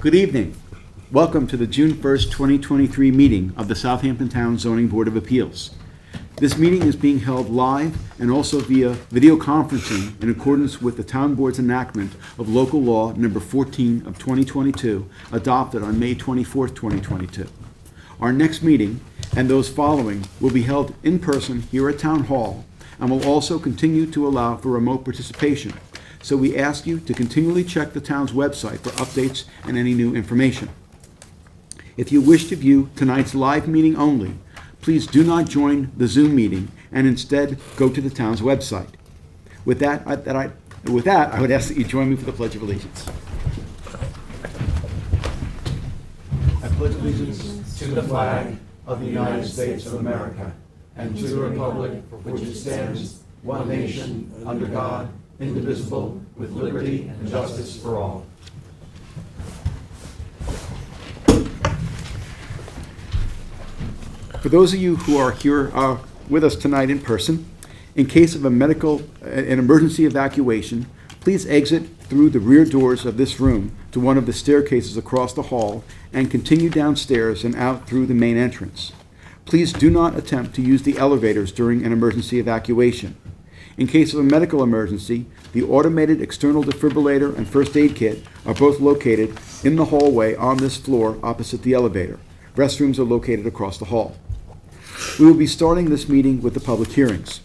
Good evening. Welcome to the June 1st, 2023 meeting of the Southampton Town Zoning Board of Appeals. This meeting is being held live and also via video conferencing in accordance with the Town Board's enactment of Local Law Number 14 of 2022, adopted on May 24th, 2022. Our next meeting and those following will be held in person here at Town Hall and will also continue to allow for remote participation. So we ask you to continually check the town's website for updates and any new information. If you wish to view tonight's live meeting only, please do not join the Zoom meeting and instead go to the town's website. With that, I would ask that you join me for the Pledge of Allegiance. I pledge allegiance to the flag of the United States of America and to the republic for which it stands, one nation, under God, indivisible, with liberty and justice for all. For those of you who are here with us tonight in person, in case of an emergency evacuation, please exit through the rear doors of this room to one of the staircases across the hall and continue downstairs and out through the main entrance. Please do not attempt to use the elevators during an emergency evacuation. In case of a medical emergency, the automated external defibrillator and first aid kit are both located in the hallway on this floor opposite the elevator. Restrooms are located across the hall. We will be starting this meeting with the public hearings.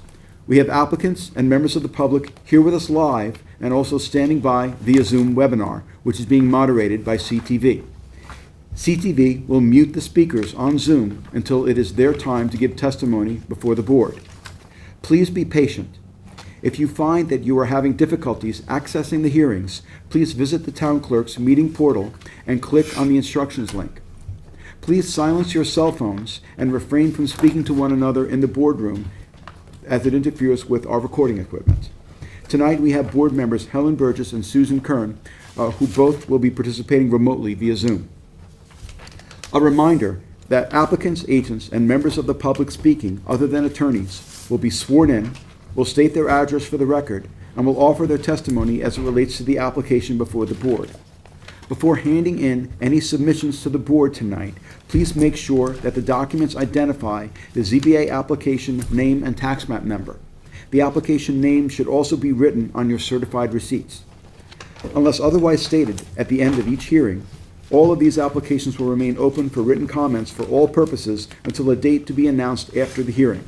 We have applicants and members of the public here with us live and also standing by via Zoom webinar, which is being moderated by CTV. CTV will mute the speakers on Zoom until it is their time to give testimony before the board. Please be patient. If you find that you are having difficulties accessing the hearings, please visit the town clerk's meeting portal and click on the instructions link. Please silence your cell phones and refrain from speaking to one another in the boardroom as it interferes with our recording equipment. Tonight we have board members Helen Burgess and Susan Kern, who both will be participating remotely via Zoom. A reminder that applicants, agents, and members of the public speaking, other than attorneys, will be sworn in, will state their address for the record, and will offer their testimony as it relates to the application before the board. Before handing in any submissions to the board tonight, please make sure that the documents identify the ZBA application name and tax map number. The application name should also be written on your certified receipts. Unless otherwise stated at the end of each hearing, all of these applications will remain open for written comments for all purposes until a date to be announced after the hearing.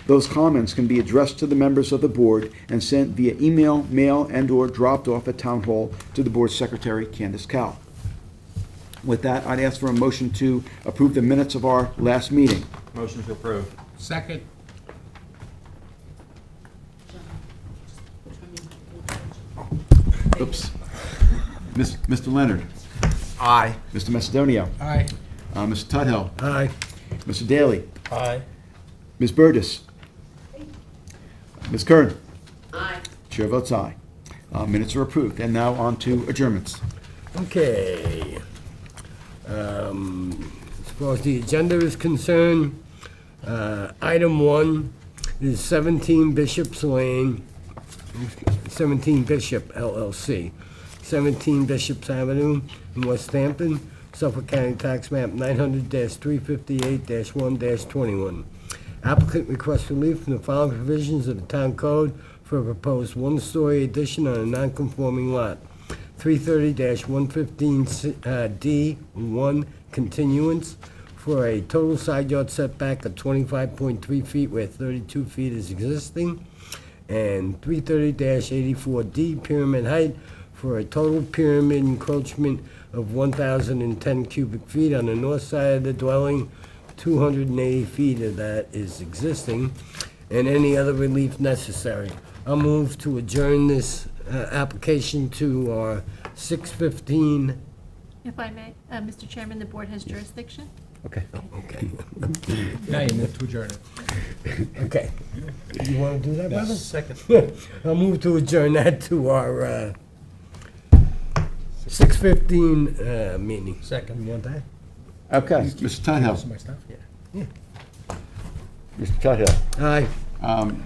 Those comments can be addressed to the members of the board and sent via email, mail, and/or dropped off at Town Hall to the board secretary, Candace Cowell. With that, I'd ask for a motion to approve the minutes of our last meeting. Motion to approve. Second. Oops. Mr. Leonard. Aye. Mr. Macedonio. Aye. Mr. Tudhill. Aye. Mr. Daly. Aye. Ms. Burgess. Ms. Kern. Aye. Chair votes aye. Minutes are approved. And now on to adjournments. Okay. As far as the agenda is concerned, item 1 is 17 Bishop's Lane, 17 Bishop LLC, 17 Bishop's Avenue in West Hampton, Suffolk County Tax Map 900-358-1-21. Applicant requests relief from the following provisions of the Town Code for a proposed one-story addition on a non-conforming lot. 330-115D1 continuance for a total side yard setback of 25.3 feet where 32 feet is existing, and 330-84D pyramid height for a total pyramid encroachment of 1,010 cubic feet on the north side of the dwelling. 280 feet of that is existing, and any other relief necessary. I'll move to adjourn this application to our 6:15. If I may, Mr. Chairman, the board has jurisdiction. Okay. Okay. Now you move to adjourn it. Okay. You want to do that, brother? Second. I'll move to adjourn that to our 6:15 meeting. Second. You want that? Okay. Mr. Tudhill. My stuff? Yeah. Mr. Tudhill. Aye.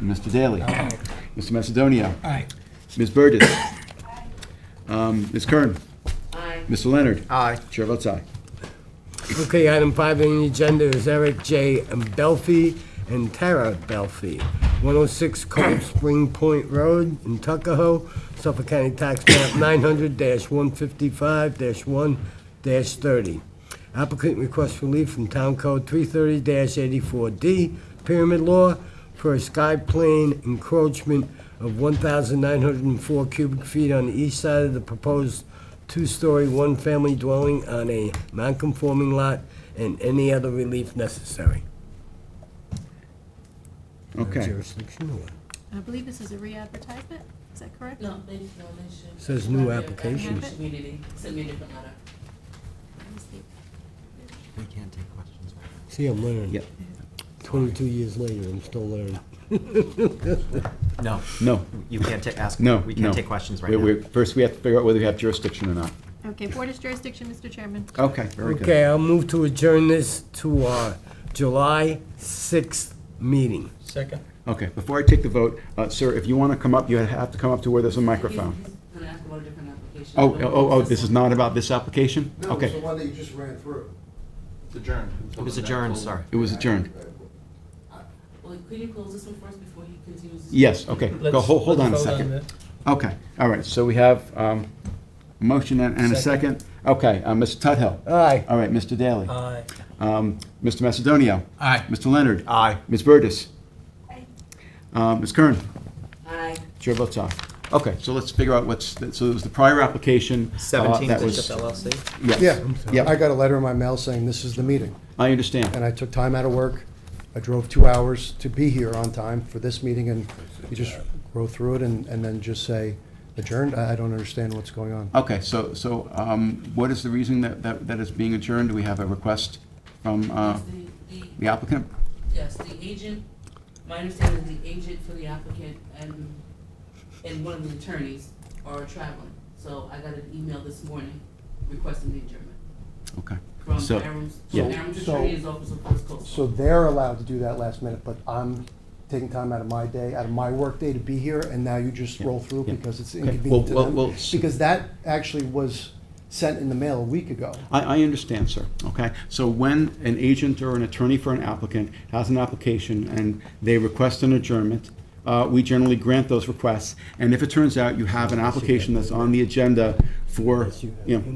Mr. Daly. Aye. Mr. Macedonio. Aye. Ms. Burgess. Ms. Kern. Aye. Mr. Leonard? Aye. Chair votes aye. Okay, item 5 on the agenda is Eric J. Belfi and Tara Belfi, 106 Cold Spring Point Road in Tuckahoe, Suffolk County Tax Map 900-155-1-30. Applicant requests relief from Town Code 330-84D, Pyramid Law, for a sky plane encroachment of 1,904 cubic feet on the east side of the proposed two-story, one-family dwelling on a non-conforming lot, and any other relief necessary. Okay. Jurisdiction or what? I believe this is a re-advertisement, is that correct? No, they should. Says new Right there, application. Back in the community, send me a different letter. Let me see. We can't take questions. See, I'm learning. Yep. 22 years later, I'm still learning. No, No, you can't ask. no, We no. can't take questions right now. First, we have to figure out whether we have jurisdiction or not. Okay, board has jurisdiction, Mr. Chairman. Okay, very good. Okay, I'll move to adjourn this to our July 6th meeting. Second. Okay, before I take the vote, sir, if you want to come up, you have to come up to where there's a microphone. He's gonna ask about a different application. Oh, this is not about this application? No, it's the Okay, one that you just ran through. It was adjourned, sorry. it was adjourned. Well, could you close this one first before he continues? Yes, okay, go, hold on a Let's vote second. it. Okay, all right, so we have a motion and a second. Okay, Mr. Tudhill. Aye. All right, Mr. Daly. Aye. Mr. Macedonio. Aye. Mr. Leonard. Aye. Ms. Burgess. Ms. Kern. Aye. Chair votes aye. Okay, so let's figure out so it was the prior application. 17 that Bishop was. LLC? Yes. Yeah, Yep. I got a letter in my mail saying this is the meeting, I understand. and I took time out of work. I drove 2 hours to be here on time for this meeting, and you just go through it and then just say adjourned? I don't understand what's going on. Okay, so what is the reason that is being adjourned? Do we have a request from the applicant? Yes, the agent, my understanding is the agent for the applicant and one of the attorneys are traveling. So I got an email this morning requesting the adjournment Okay. from So- Aaron's, yeah. Aaron's So- attorney is Office of First Coast. So they're allowed to do that last minute, but I'm taking time out of my day, out of my work day to be here, and now you just roll through Yeah. because it's Okay, inconvenient to well, them? well, Because that actually was sent in the mail a week ago. I understand, sir, okay? So when an agent or an attorney for an applicant has an application and they request an adjournment, we generally grant those requests. And if it turns out you have an application that's on the agenda for,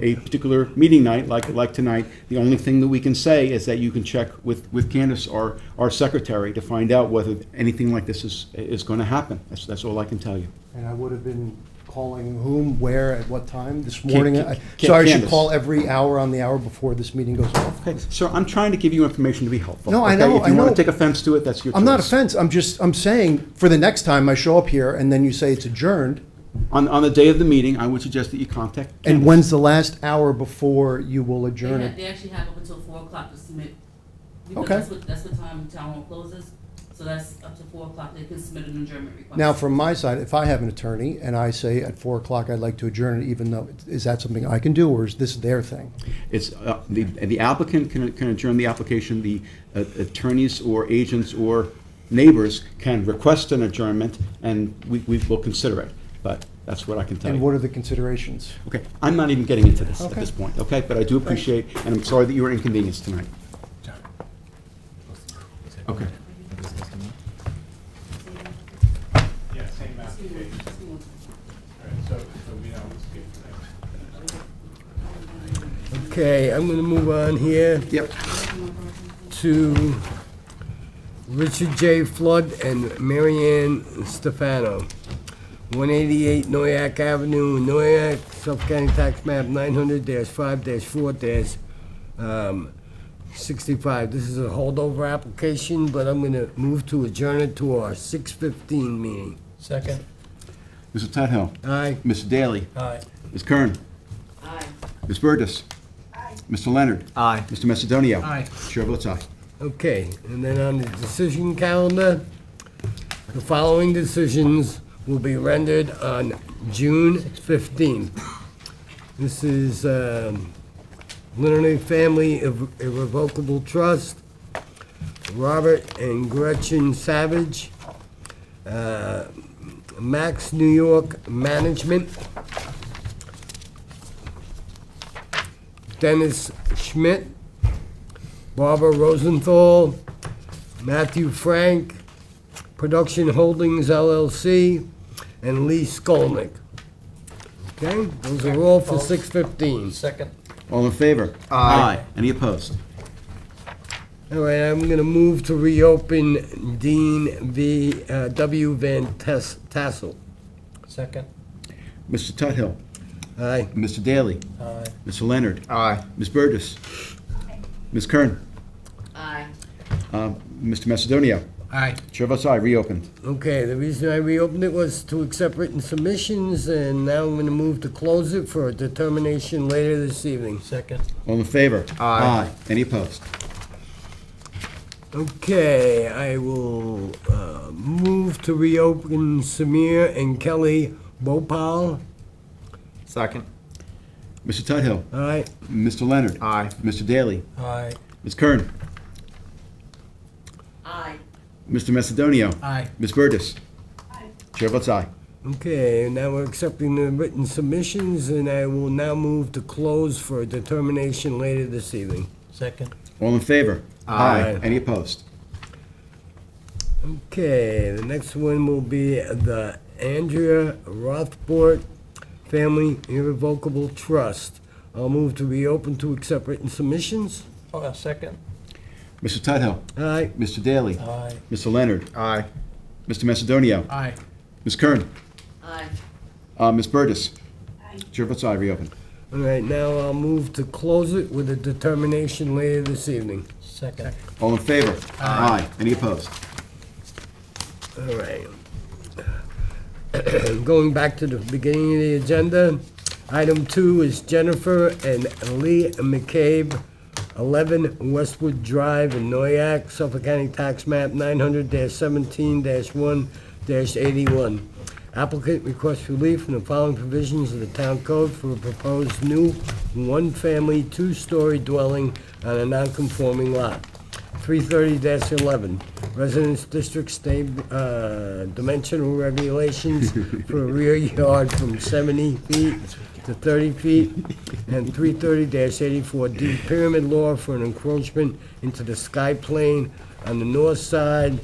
a particular meeting night, like tonight, the only thing that we can say is that you can check with Candace, our secretary, to find out whether anything like this is going to happen. That's all I can tell you. And I would have been calling whom, where, at what time this morning. Ca- So I should Candace. call every hour on the hour before this meeting goes off? Okay, sir, I'm trying to give you information to be helpful. No, I okay? know, If you I want know. to take offense to it, that's your choice. I'm not offense, I'm saying, for the next time I show up here and then you say it's adjourned, On the day of the meeting, I would suggest that you contact and Candace. when's the last hour before you will adjourn it? They actually have up until 4 o'clock to submit. Because Okay. that's what time town hall closes. So that's up to 4 o'clock. They can submit an adjournment request. Now, from my side, if I have an attorney and I say at 4 o'clock I'd like to adjourn it, even though, is that something I can do, or is this their thing? It's, the applicant can adjourn the application, the attorneys or agents or neighbors can request an adjournment, and we will consider it, but that's what I can tell And you. what are the considerations? Okay, I'm not even getting into this at Okay. this point, okay? But I do appreciate, and I'm sorry that you were inconvenienced tonight. Okay. Yeah, same application. All right, so we know what's good. Okay, I'm gonna move on here Yep. to Richard J. Flood and Marianne Stefano, 188 Noyak Avenue, Noyak, Suffolk County Tax Map 900-5-4-65. This is a holdover application, but I'm gonna move to adjourn it to our 6:15 meeting. Second. Mr. Tudhill. Aye. Mr. Daly. Aye. Ms. Kern. Aye. Ms. Burgess. Mr. Leonard. Aye. Mr. Macedonio. Aye. Chair votes aye. Okay, and then on the decision calendar, the following decisions will be rendered on June 15th. This is Leonard Family Irrevocable Trust, Robert and Gretchen Savage, Max New York Management, Dennis Schmidt, Barbara Rosenthal, Matthew Frank, Production Holdings LLC, and Lee Skolnick. Okay, those are all for 6:15. Second. All in favor? Aye. Any opposed? All right, I'm gonna move to reopen Dean W. Van Tassel. Second. Mr. Tuthill? Aye. Mr. Daly? Aye. Mr. Leonard? Aye. Ms. Burgess? Ms. Kern? Aye. Mr. Macedonio? Aye. Chair votes aye, reopened. Okay, the reason I reopened it was to accept written submissions, and now I'm gonna move to close it for a determination later this evening. Second. All in favor? Aye. Any opposed? Okay, I will move to reopen Samir and Kelly Bhopal. Second. Mr. Tuthill? All right, Mr. Leonard? Aye. Mr. Daly? Aye. Ms. Kern? Aye. Mr. Macedonio? Aye. Ms. Burgess? Chair votes aye. okay, now we're accepting the written submissions, and I will now move to close for a determination later this evening. Second. All in favor? Aye. Any opposed? Okay, the next one will be the Andrea Rothbort Family Irrevocable Trust. I'll move to reopen to accept written submissions. Second. Mr. Tuthill? All right, Mr. Daly? Aye. Mr. Leonard? Aye. Mr. Macedonio? Aye. Ms. Kern? Aye. Ms. Burgess? Chair votes aye, reopened. all right, now I'll move to close it with a determination later this evening. Second. All in favor? Aye. Any opposed? All right. Going back to the beginning of the agenda, item 2 is Jennifer and Lee McCabe, 11 Westwood Drive in Noyak, Suffolk County Tax Map 900-17-1-81. Applicant requests relief from the following provisions of the Town Code for a proposed new one-family, two-story dwelling on a non-conforming lot. 330-11, Residence District dimensional regulations for a rear yard from 70 feet to 30 feet, and 330-84D, Pyramid Law for an encroachment into the sky plane on the north side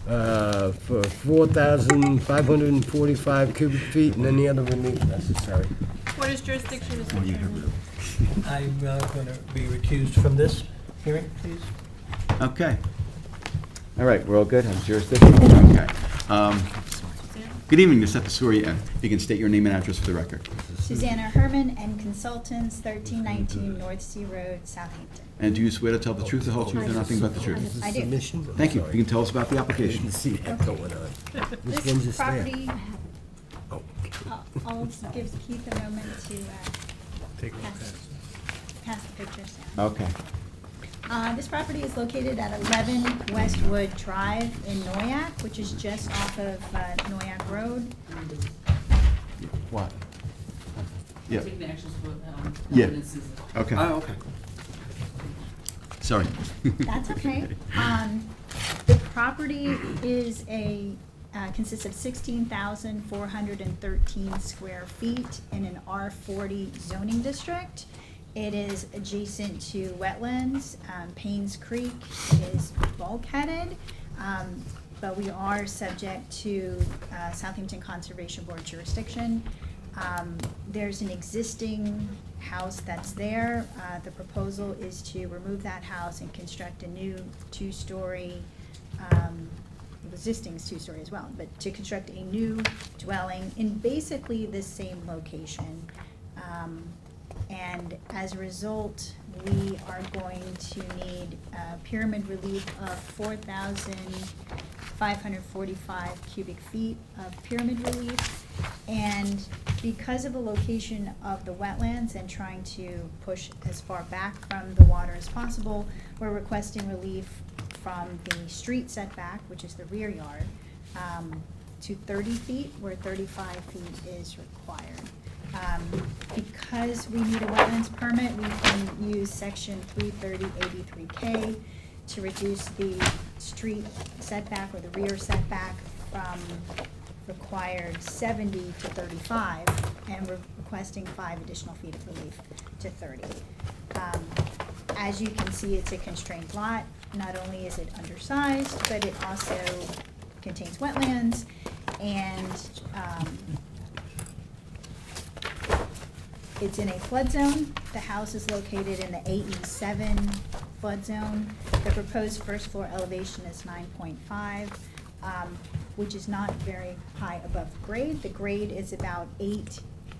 for 4,545 cubic feet, and any other relief necessary. What is jurisdiction, Mr. Chairman? I'm going to be recused from this hearing, please. Okay. All right, we're all good, have jurisdiction? Okay. Good evening, to set the swear in. If you can state your name and address for the record. Susanna Herman and Consultants, 1319 North Sea Road, Southampton. And do you swear to tell the truth, the whole truth, and nothing but the truth? I do. Submission? Thank you. You can tell us about the I application. didn't see that going on. This one's This just there. property, Oh, okay. I'll give Keith a moment to pass the pictures down. Okay. This property is located at 11 Westwood Drive in Noyak, which is just off of Noyak Road. What? Yeah, Taking actions for, Yeah. evidences. okay. okay. Sorry. That's okay. The property is consists of 16,413 square feet in an R40 zoning district. It is adjacent to wetlands. Paynes Creek is bulkheaded, but we are subject to Southampton Conservation Board jurisdiction. There's an existing house that's there. The proposal is to remove that house and construct a new two-story, existing is two-story as well, but to construct a new dwelling in basically the same location. And as a result, we are going to need pyramid relief of 4,545 cubic feet of pyramid relief. And because of the location of the wetlands and trying to push as far back from the water as possible, we're requesting relief from the street setback, which is the rear yard, to 30 feet, where 35 feet is required. Because we need a wetlands permit, we can use section 33083K to reduce the street setback or the rear setback from required 70 to 35, and we're requesting 5 additional feet of relief to 30. As you can see, it's a constrained lot. Not only is it undersized, but it also contains wetlands, and it's in a flood zone. The house is located in the AE7 flood zone. The proposed first floor elevation is 9.5, which is not very high above grade. The grade is about 8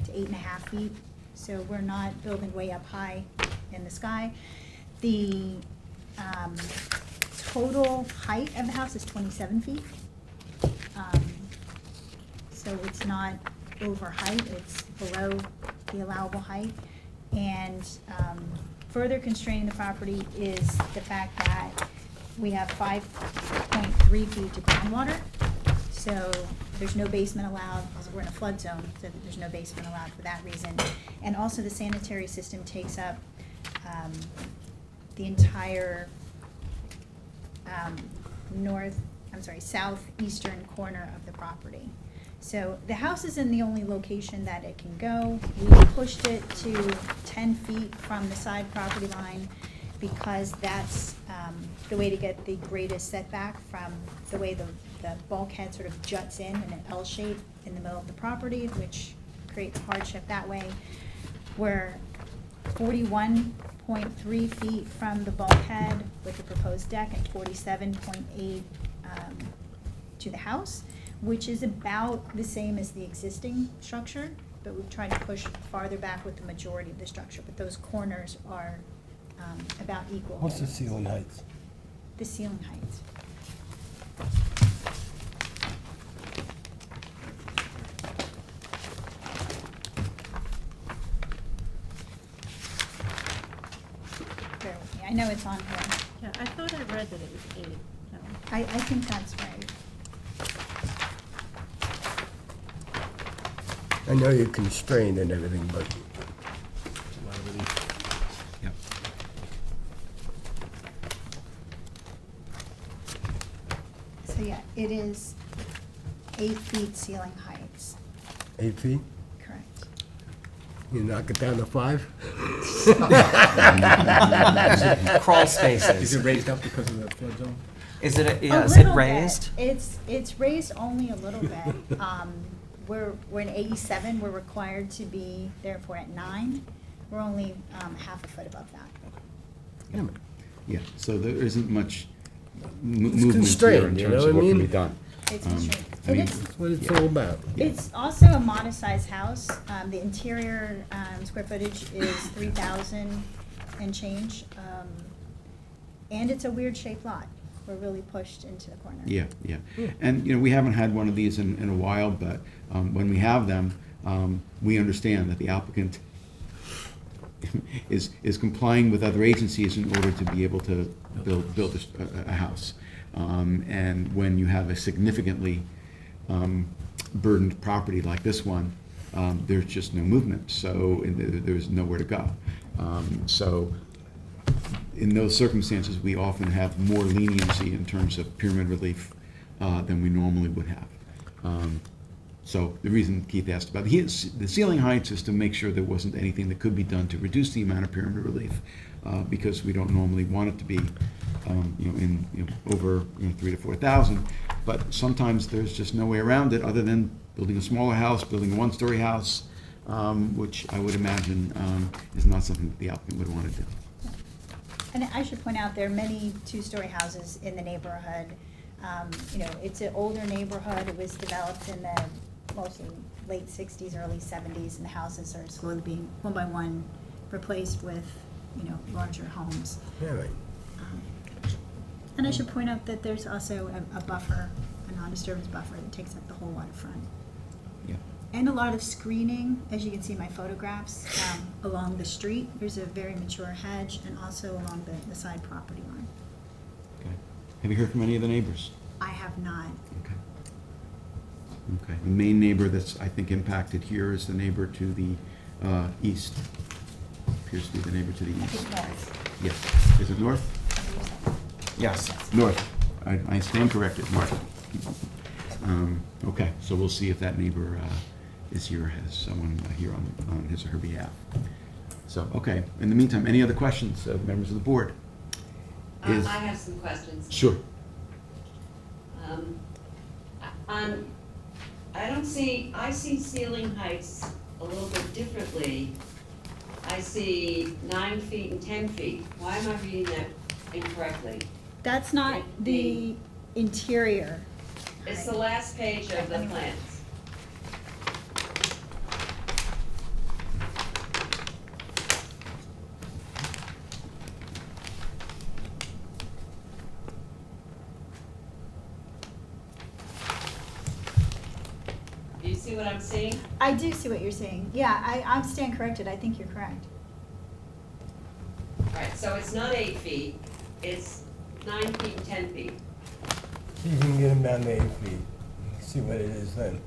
to 8.5 feet, so we're not building way up high in the sky. The total height of the house is 27 feet. So it's not over height, it's below the allowable height. And further constraining the property is the fact that we have 5.3 feet to groundwater. So there's no basement allowed, because we're in a flood zone, so there's no basement allowed for that reason. And also the sanitary system takes up the entire southeastern corner of the property. So the house is in the only location that it can go. We pushed it to 10 feet from the side property line because that's the way to get the greatest setback from the way the bulkhead sort of juts in an L shape in the middle of the property, which creates hardship that way. We're 41.3 feet from the bulkhead with the proposed deck and 47.8 to the house, which is about the same as the existing structure, but we've tried to push farther back with the majority of the structure, but those corners are about equal. What's the ceiling height? The ceiling height. Bear with me. I know it's on here. Yeah, I thought I read that it was 8. No. I think that's right. I know you're constrained and everything, but Yep. So yeah, it is 8 feet ceiling heights, 8 feet? correct. You knock it down to 5? Crawl spaces. Is it raised up because of the flood zone? Is it, A yeah, is it little raised? bit. It's raised only a little bit. We're in AE7, we're required to be therefore at 9. We're only half a foot above that. Yeah, so there isn't much movement here in constrained, you know terms what of I what can mean? be done. It's Um, constrained. I And mean, it's, That's what it's all about. it's also a modest-sized house. The interior square footage is 3,000 and change. And it's a weird-shaped lot. We're really pushed into the corner. Yeah, yeah. And, you know, we haven't had one of these in a while, but when we have them, we understand that the applicant is complying with other agencies in order to be able to build a house. And when you have a significantly burdened property like this one, there's just no movement, so there's nowhere to go. So in those circumstances, we often have more leniency in terms of pyramid relief than we normally would have. So the reason Keith asked about the ceiling heights is to make sure there wasn't anything that could be done to reduce the amount of pyramid relief, because we don't normally want it to be, over 3,000 to 4,000. But sometimes there's just no way around it other than building a smaller house, building a one-story house, which I would imagine is not something that the applicant would want to do. And I should point out, there are many two-story houses in the neighborhood. It's an older neighborhood. It was developed in the mostly late 60s, early 70s, and the houses are slowly being, one by one, replaced with, larger homes. Yeah, right. And I should point out that there's also a buffer, a non-disturbance buffer that takes up the whole waterfront. Yeah. And a lot of screening, as you can see in my photographs, along the street. There's a very mature hedge, and also along the side property line. Okay. Have you heard from any of the neighbors? I have not. Okay. Okay. The main neighbor that's, I think, impacted here is the neighbor to the east. Appears to be the neighbor to the I east. think north. Yes. Is it north? Yes. North. I stand corrected, north. Okay, so we'll see if that neighbor is here, has someone here on his or her behalf. So, okay, in the meantime, any other questions of members of the board? I Is- have some questions. Sure. I see ceiling heights a little bit differently. I see 9 feet and 10 feet. Why am I reading that incorrectly? That's not the interior. It's the last page of the plans. Do you see what I'm seeing? I do see what you're saying. Yeah, I stand corrected. I think you're correct. All right, so it's not 8 feet, it's 9 feet and 10 feet. You can get them down to 8 feet. See what it is then.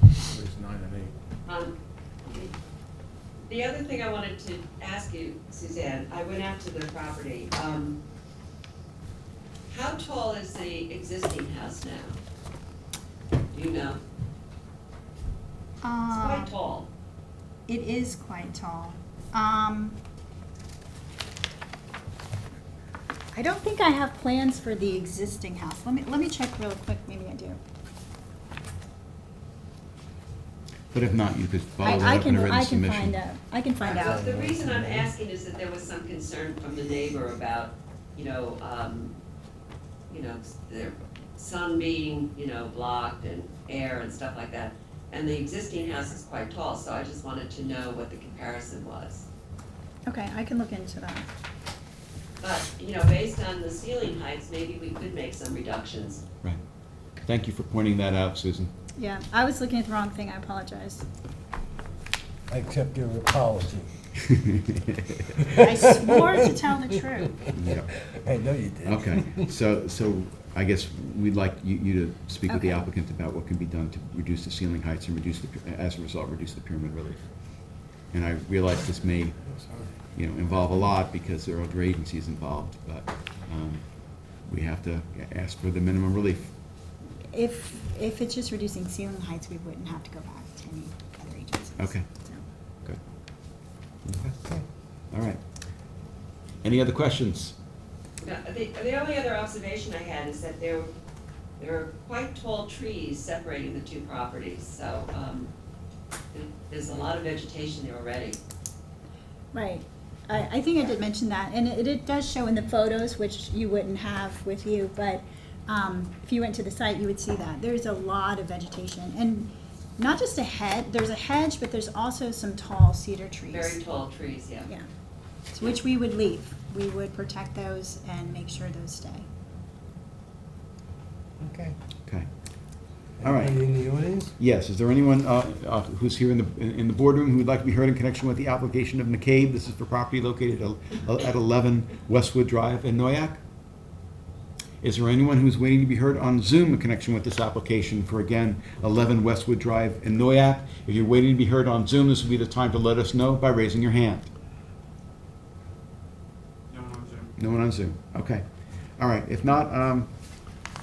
It's 9 and 8. The other thing I wanted to ask you, Suzanne, I went out to the property. How tall is the existing house now? Do you know? It's quite tall. It is quite tall. I don't think I have plans for the existing house. Let me check real quick. Maybe I do. But if not, you could follow I that up in a can written I can submission. find out. I can find Well, out. the reason I'm asking is that there was some concern from the neighbor about, their sun being, blocked and air and stuff like that. And the existing house is quite tall, so I just wanted to know what the comparison was. Okay, I can look into that. But, based on the ceiling heights, maybe we could make some reductions. Right. Thank you for pointing that out, Susan. Yeah, I was looking at the wrong thing. I apologize. I accept your apology. I swore to tell the truth. Yeah. I know you did. Okay, so I guess we'd like you to speak with the Okay. applicant about what can be done to reduce the ceiling heights and as a result, reduce the pyramid relief. And I realize this may, involve a lot because there are other agencies involved, but we have to ask for the minimum relief. If it's just reducing ceiling heights, we wouldn't have to go back to any other agencies. Okay. So. Good. Okay. All right. Any other questions? Now, the only other observation I had is that there are quite tall trees separating the two properties, so there's a lot of vegetation there already. Right. I think I did mention that, and it does show in the photos, which you wouldn't have with you, but if you went to the site, you would see that. There's a lot of vegetation, and not just a hedge, there's a hedge, but there's also some tall cedar trees. Very tall trees, yeah. Yeah, so which we would leave. We would protect those and make sure those stay. Okay. Okay. All right. Anybody in the audience? Yes, is there anyone who's here in the boardroom who would like to be heard in connection with the application of McCabe? This is for property located at 11 Westwood Drive in Noyak. Is there anyone who's waiting to be heard on Zoom in connection with this application for, again, 11 Westwood Drive in Noyak? If you're waiting to be heard on Zoom, this would be the time to let us know by raising your hand. No one on Zoom. No one on Zoom, okay. All right, if not,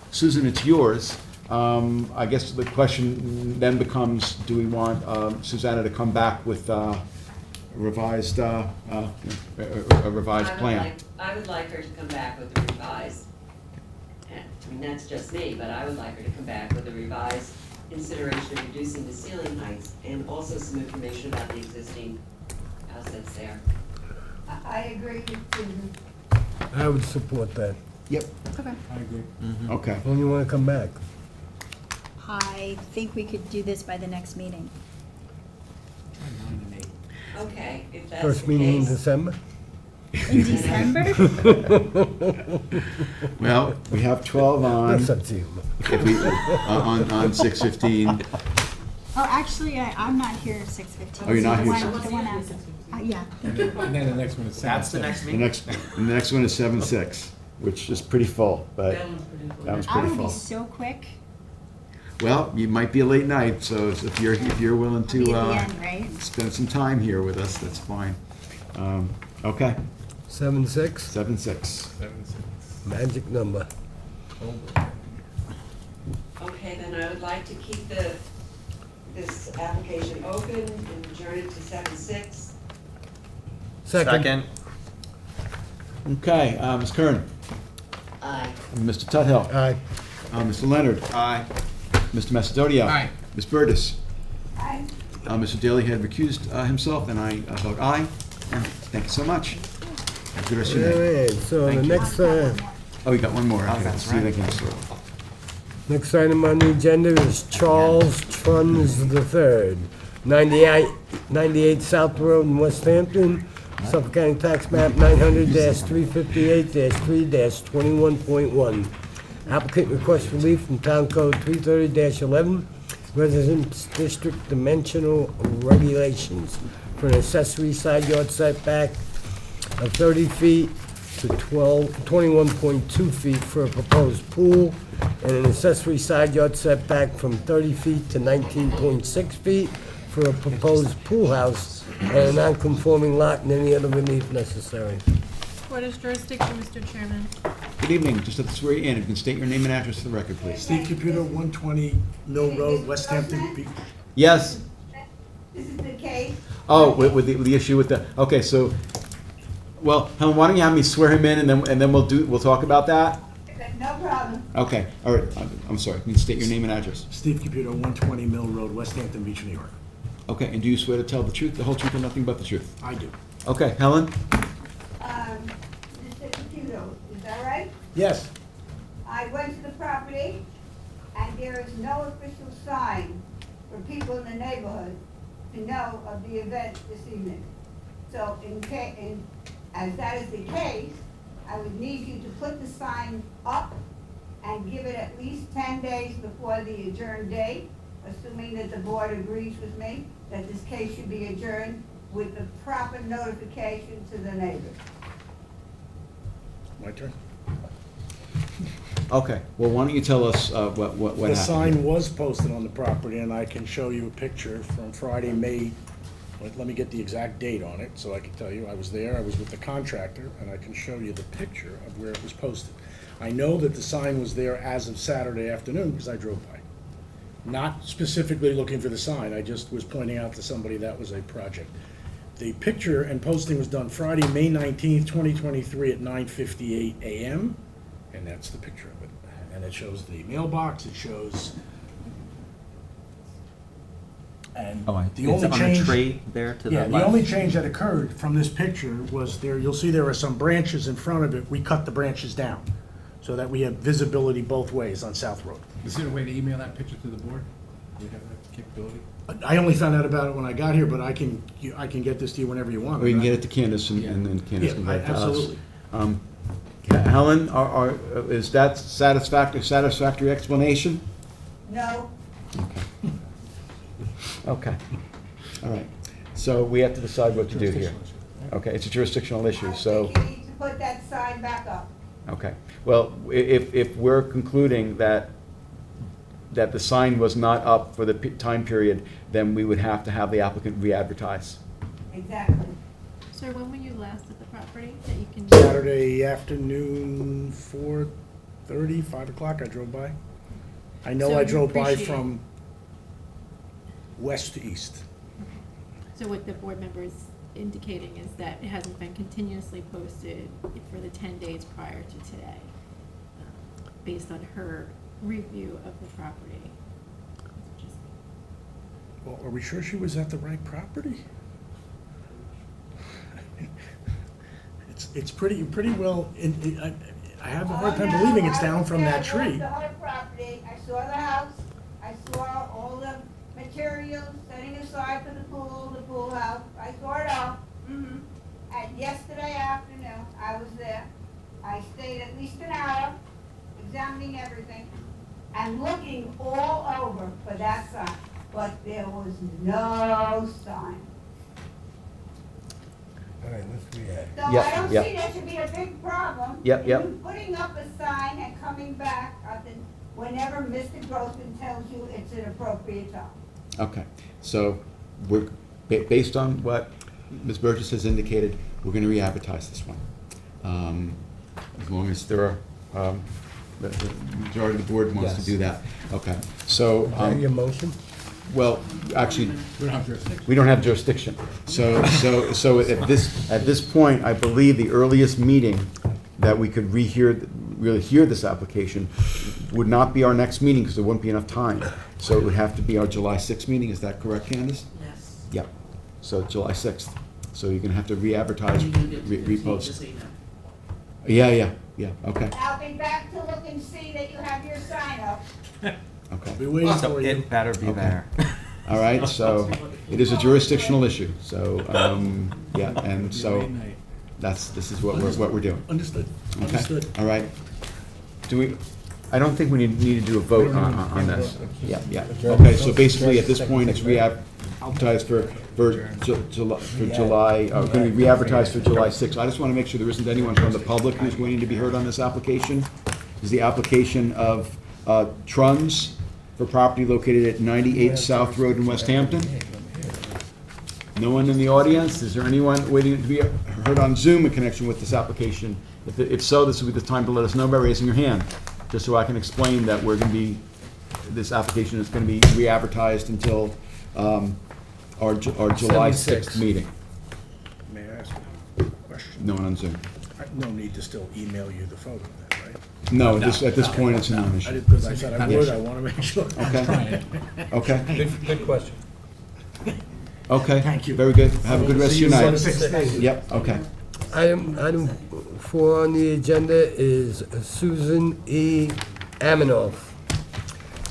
Susan, it's yours. I guess the question then becomes, do we want Susanna to come back with a revised plan? I would like her to come back with a revised, that's just me, but I would like her to come back with a revised consideration of reducing the ceiling heights and also some information about the existing house that's there. I agree with Susan. I would support that. Yep. Okay. I agree. Okay. When you want to come back? I think we could do this by the next meeting. Try 9 and 8. Okay, if that's First the meeting in case. December? In December? Well, we have 12 on, That's up to you. if we, on 6:15. Oh, actually, I'm not here at 6:15. Oh, you're not here at The one after. Yeah. And then the next one is 7. That's the next The meeting? next one is 7/6, which is pretty full, but That one's pretty cool. that was I pretty will be full. so quick. Well, you might be a late night, so if you're willing I'll be to at the end, right? spend some time here with us, that's fine. Okay, 7-6, 7/6. 7, 6. magic number. Okay, Okay, then I would like to keep this application open and adjourn it to 7/6. Second. Okay, Ms. Kern, Aye. Mr. Tudhill, Aye. Mr. Leonard. Aye. Mr. Macedonia. Aye. Ms. Burgess. Aye. Mr. Daly had recused himself, and I vote aye. And thank you so much. Have a good rest of your All day. right, so the Thank you. next, Oh, you got one more. Okay, that's see you right. again, sir. next item on the agenda is Charles Truns III, 98 South Road in West Hampton, Suffolk County Tax Map 900-358-3-21.1. Applicant requests relief from Town Code 330-11, Residence District Dimensional Regulations for an accessory side yard setback of 30 feet to 21.2 feet for a proposed pool, and an accessory side yard setback from 30 feet to 19.6 feet for a proposed pool house, and a non-conforming lot and any other relief necessary. Board has jurisdiction, Mr. Chairman. Good evening. Just have to swear you in. You can state your name and address for the record, please. Steve Computer, 120 Mill Road, West Hampton. Yes? This is the case. Oh, with the issue with the, okay, so, well, Helen, why don't you have me swear him in, and then we'll talk about that? No problem. Okay, all right. I'm sorry. Can you state your name and address? Steve Computer, 120 Mill Road, West Hampton Beach, New York. Okay, and do you swear to tell the truth, the whole truth, and nothing but the truth? I do. Okay, Helen? Mr. Computer, is that right? Yes. I went to the property, and there is no official sign for people in the neighborhood to know of the event this evening. So as that is the case, I would need you to put the sign up and give it at least 10 days before the adjourned date, assuming that the board agrees with me that this case should be adjourned with the proper notification to the neighbors. My turn. Okay, well, why don't you tell us what happened? The sign was posted on the property, and I can show you a picture from Friday, May, let me get the exact date on it, so I can tell you. I was there, I was with the contractor, and I can show you the picture of where it was posted. I know that the sign was there as of Saturday afternoon, because I drove by. Not specifically looking for the sign, I just was pointing out to somebody that was a project. The picture and posting was done Friday, May 19th, 2023 at 9:58 a.m., and that's the picture of it. And it shows the mailbox, it shows, and the It's only on the change. tree there to the Yeah, left. the only change that occurred from this picture was there, you'll see there are some branches in front of it. We cut the branches down so that we have visibility both ways on South Road. Is there a way to email that picture to the board? Do you have that capability? I only found out about it when I got here, but I can get this to you whenever you want. Or you can get it to Candace, and then Candace Yeah, can get it to us. absolutely. Helen, is that satisfactory explanation? No, Okay. All right. So we have to decide what to do here. Okay, it's a jurisdictional issue, I so, think you need to put that sign back up. okay. Well, if we're concluding that the sign was not up for the time period, then we would have to have the applicant re-advertise. Exactly. Sir, when were you last at the property that you can? Saturday afternoon, 4:30, 5 o'clock, I drove by. I know So I you drove by appreciate- from west to east. So what the board member is indicating is that it hasn't been continuously posted for the 10 days prior to today, based on her review of the property. Just- Well, are we sure she was at the right property? It's pretty well, I have a hard time believing it's down from that tree. I walked the whole property, I saw the house, I saw all the materials setting aside for the pool house, I saw it all. And yesterday afternoon, I was there, I stayed at least an hour, examining everything, and looking all over for that sign, but there was no sign. All right, let's react. So Yeah, I don't yeah. see that should be a big problem. Yep, yep. You putting up a sign and coming back, whenever Mr. Grossman tells you it's an appropriate time. Okay, so we're, based on what Ms. Burgess has indicated, we're gonna re-advertise this one. As long as there are the majority of the board wants to Yes. do that. Okay, so, Is that your motion? well, actually, we don't have jurisdiction. So at this point, I believe the earliest meeting that we could really hear this application would not be our next meeting, because there wouldn't be enough time. So it would have to be our July 6th meeting, is that correct, Candace? Yes. Yep, so July 6th. So you're gonna have to re-advertise, And you're gonna get to 15, repost. just so you know. Yeah, okay, I'll be back to look and see that you have your sign up. okay. Be waiting So for you. it better be Okay. there. All right, so it is a jurisdictional issue, so, yeah, and so this is what we're doing. Understood, Okay, understood. all right. Do we, I don't think we need to do a vote on this. Yeah, yeah. Okay, so basically, at this point, it's re-advertised for July, going to be re-advertised for July 6th. I just want to make sure there isn't anyone from the public who's waiting to be heard on this application. This is the application of Truns for property located at 98 South Road in West Hampton. No one in the audience? Is there anyone waiting to be heard on Zoom in connection with this application? If so, this would be the time to let us know by raising your hand, just so I can explain that we're going to be, this application is going to be re-advertised until our July 6th meeting. May I ask a question? No one on Zoom. No need to still email you the photo then, right? No, at this point, it's a I non-issue. did, because I said I would, I want to make sure. Okay? Okay, Good question. okay. Thank you. Very good. Have a good rest of your night. Thank you. Yep, okay. Item 4 on the agenda is Susan E. Aminoff.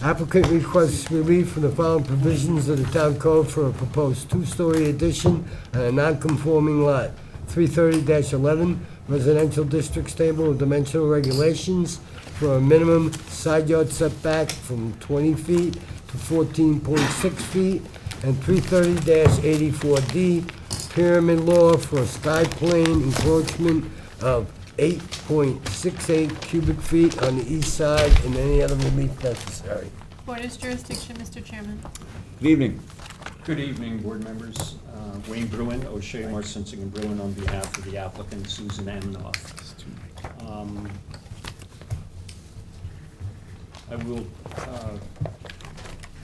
Applicant requests relief from the following provisions of the town code for a proposed two-story addition on a non-conforming lot. 330-11, residential district table of dimensional regulations for a minimum side yard setback from 20 feet to 14.6 feet, and 330-84D, pyramid law for a sky plane encroachment of 8.68 cubic feet on the east side, and any other relief necessary. Board's jurisdiction, Mr. Chairman. Good evening. Good evening, board members. Wayne Bruin, O'Shea, Marcinson, and Bruin on behalf of the applicant Susan Aminoff. I will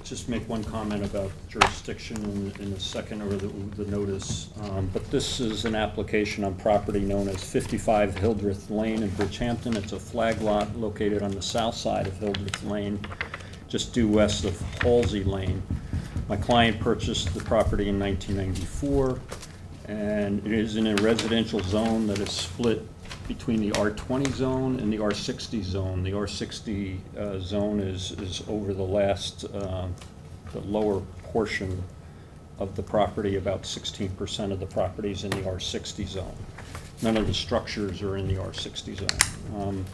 just make one comment about jurisdiction in a second, or the notice. But this is an application on property known as 55 Hildreth Lane in Bridgehampton. It's a flag lot located on the south side of Hildreth Lane, just due west of Halsey Lane. My client purchased the property in 1994, and it is in a residential zone that is split between the R20 zone and the R60 zone. The R60 zone is over the lower portion of the property. About 16% of the property is in the R60 zone. None of the structures are in the R60 zone.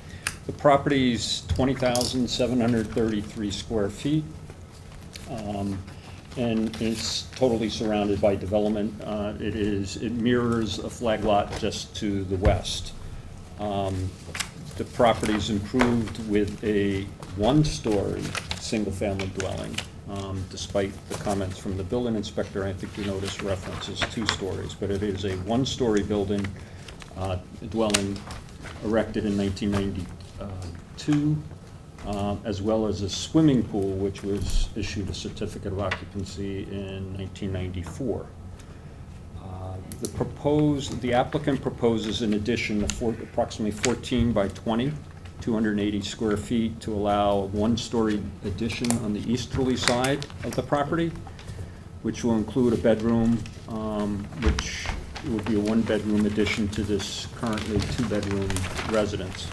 The property's 20,733 square feet. And it's totally surrounded by development. It mirrors a flag lot just to the west. The property's improved with a one-story single-family dwelling, despite the comments from the building inspector. I think you noticed references 2 stories, but it is a one-story building, dwelling erected in 1992. As well as a swimming pool, which was issued a certificate of occupancy in 1994. The applicant proposes an addition of approximately 14 by 20, 280 square feet, to allow a one-story addition on the easterly side of the property, which will include a bedroom, which will be a one-bedroom addition to this currently 2-bedroom residence.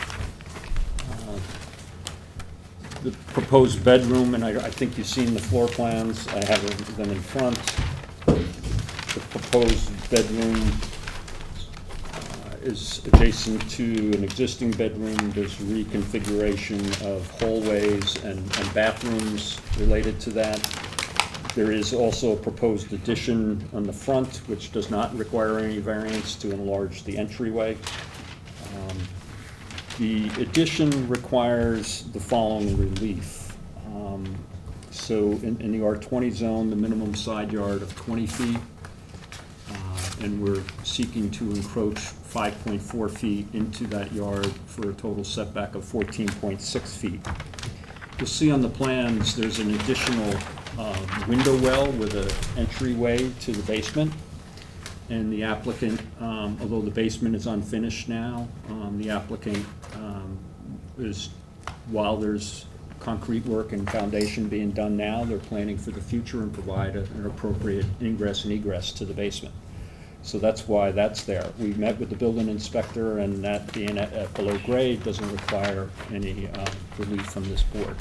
The proposed bedroom, and I think you've seen the floor plans, I have them in front. The proposed bedroom is adjacent to an existing bedroom. There's reconfiguration of hallways and bathrooms related to that. There is also a proposed addition on the front, which does not require any variance to enlarge the entryway. The addition requires the following relief. So in the R20 zone, the minimum side yard of 20 feet, and we're seeking to encroach 5.4 feet into that yard for a total setback of 14.6 feet. You'll see on the plans, there's an additional window well with an entryway to the basement. And the applicant, although the basement is unfinished now, the applicant while there's concrete work and foundation being done now, they're planning for the future and provide an appropriate ingress and egress to the basement. So that's why that's there. We met with the building inspector, and that being at below grade doesn't require any relief from this board.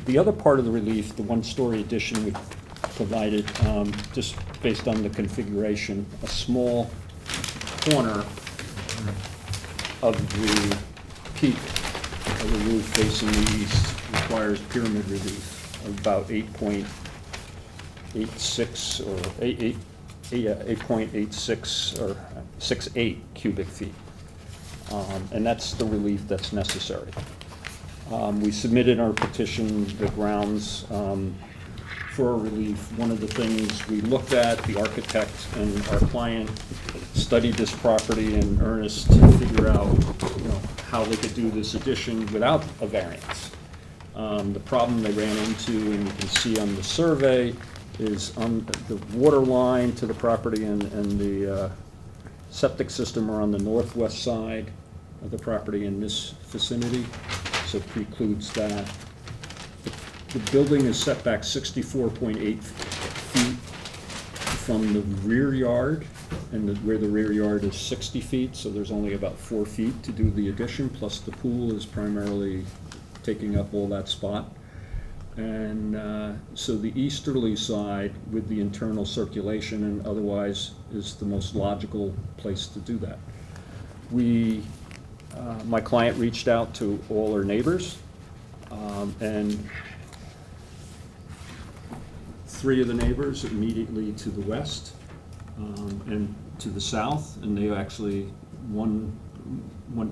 The other part of the relief, the one-story addition we provided, just based on the configuration, a small corner of the peak of the roof facing the east requires pyramid relief of about 8.86 or 8.86 or 68 cubic feet. And that's the relief that's necessary. We submitted our petition, the grounds for a relief. One of the things we looked at, the architect and our client studied this property in earnest to figure out, how they could do this addition without a variance. The problem they ran into, and you can see on the survey, is on the water line to the property and the septic system are on the northwest side of the property in this vicinity, so it precludes that. The building is set back 64.8 feet from the rear yard, and where the rear yard is 60 feet, so there's only about 4 feet to do the addition, plus the pool is primarily taking up all that spot. And so the easterly side with the internal circulation and otherwise is the most logical place to do that. My client reached out to all her neighbors, and 3 of the neighbors immediately to the west and to the south, and they actually, one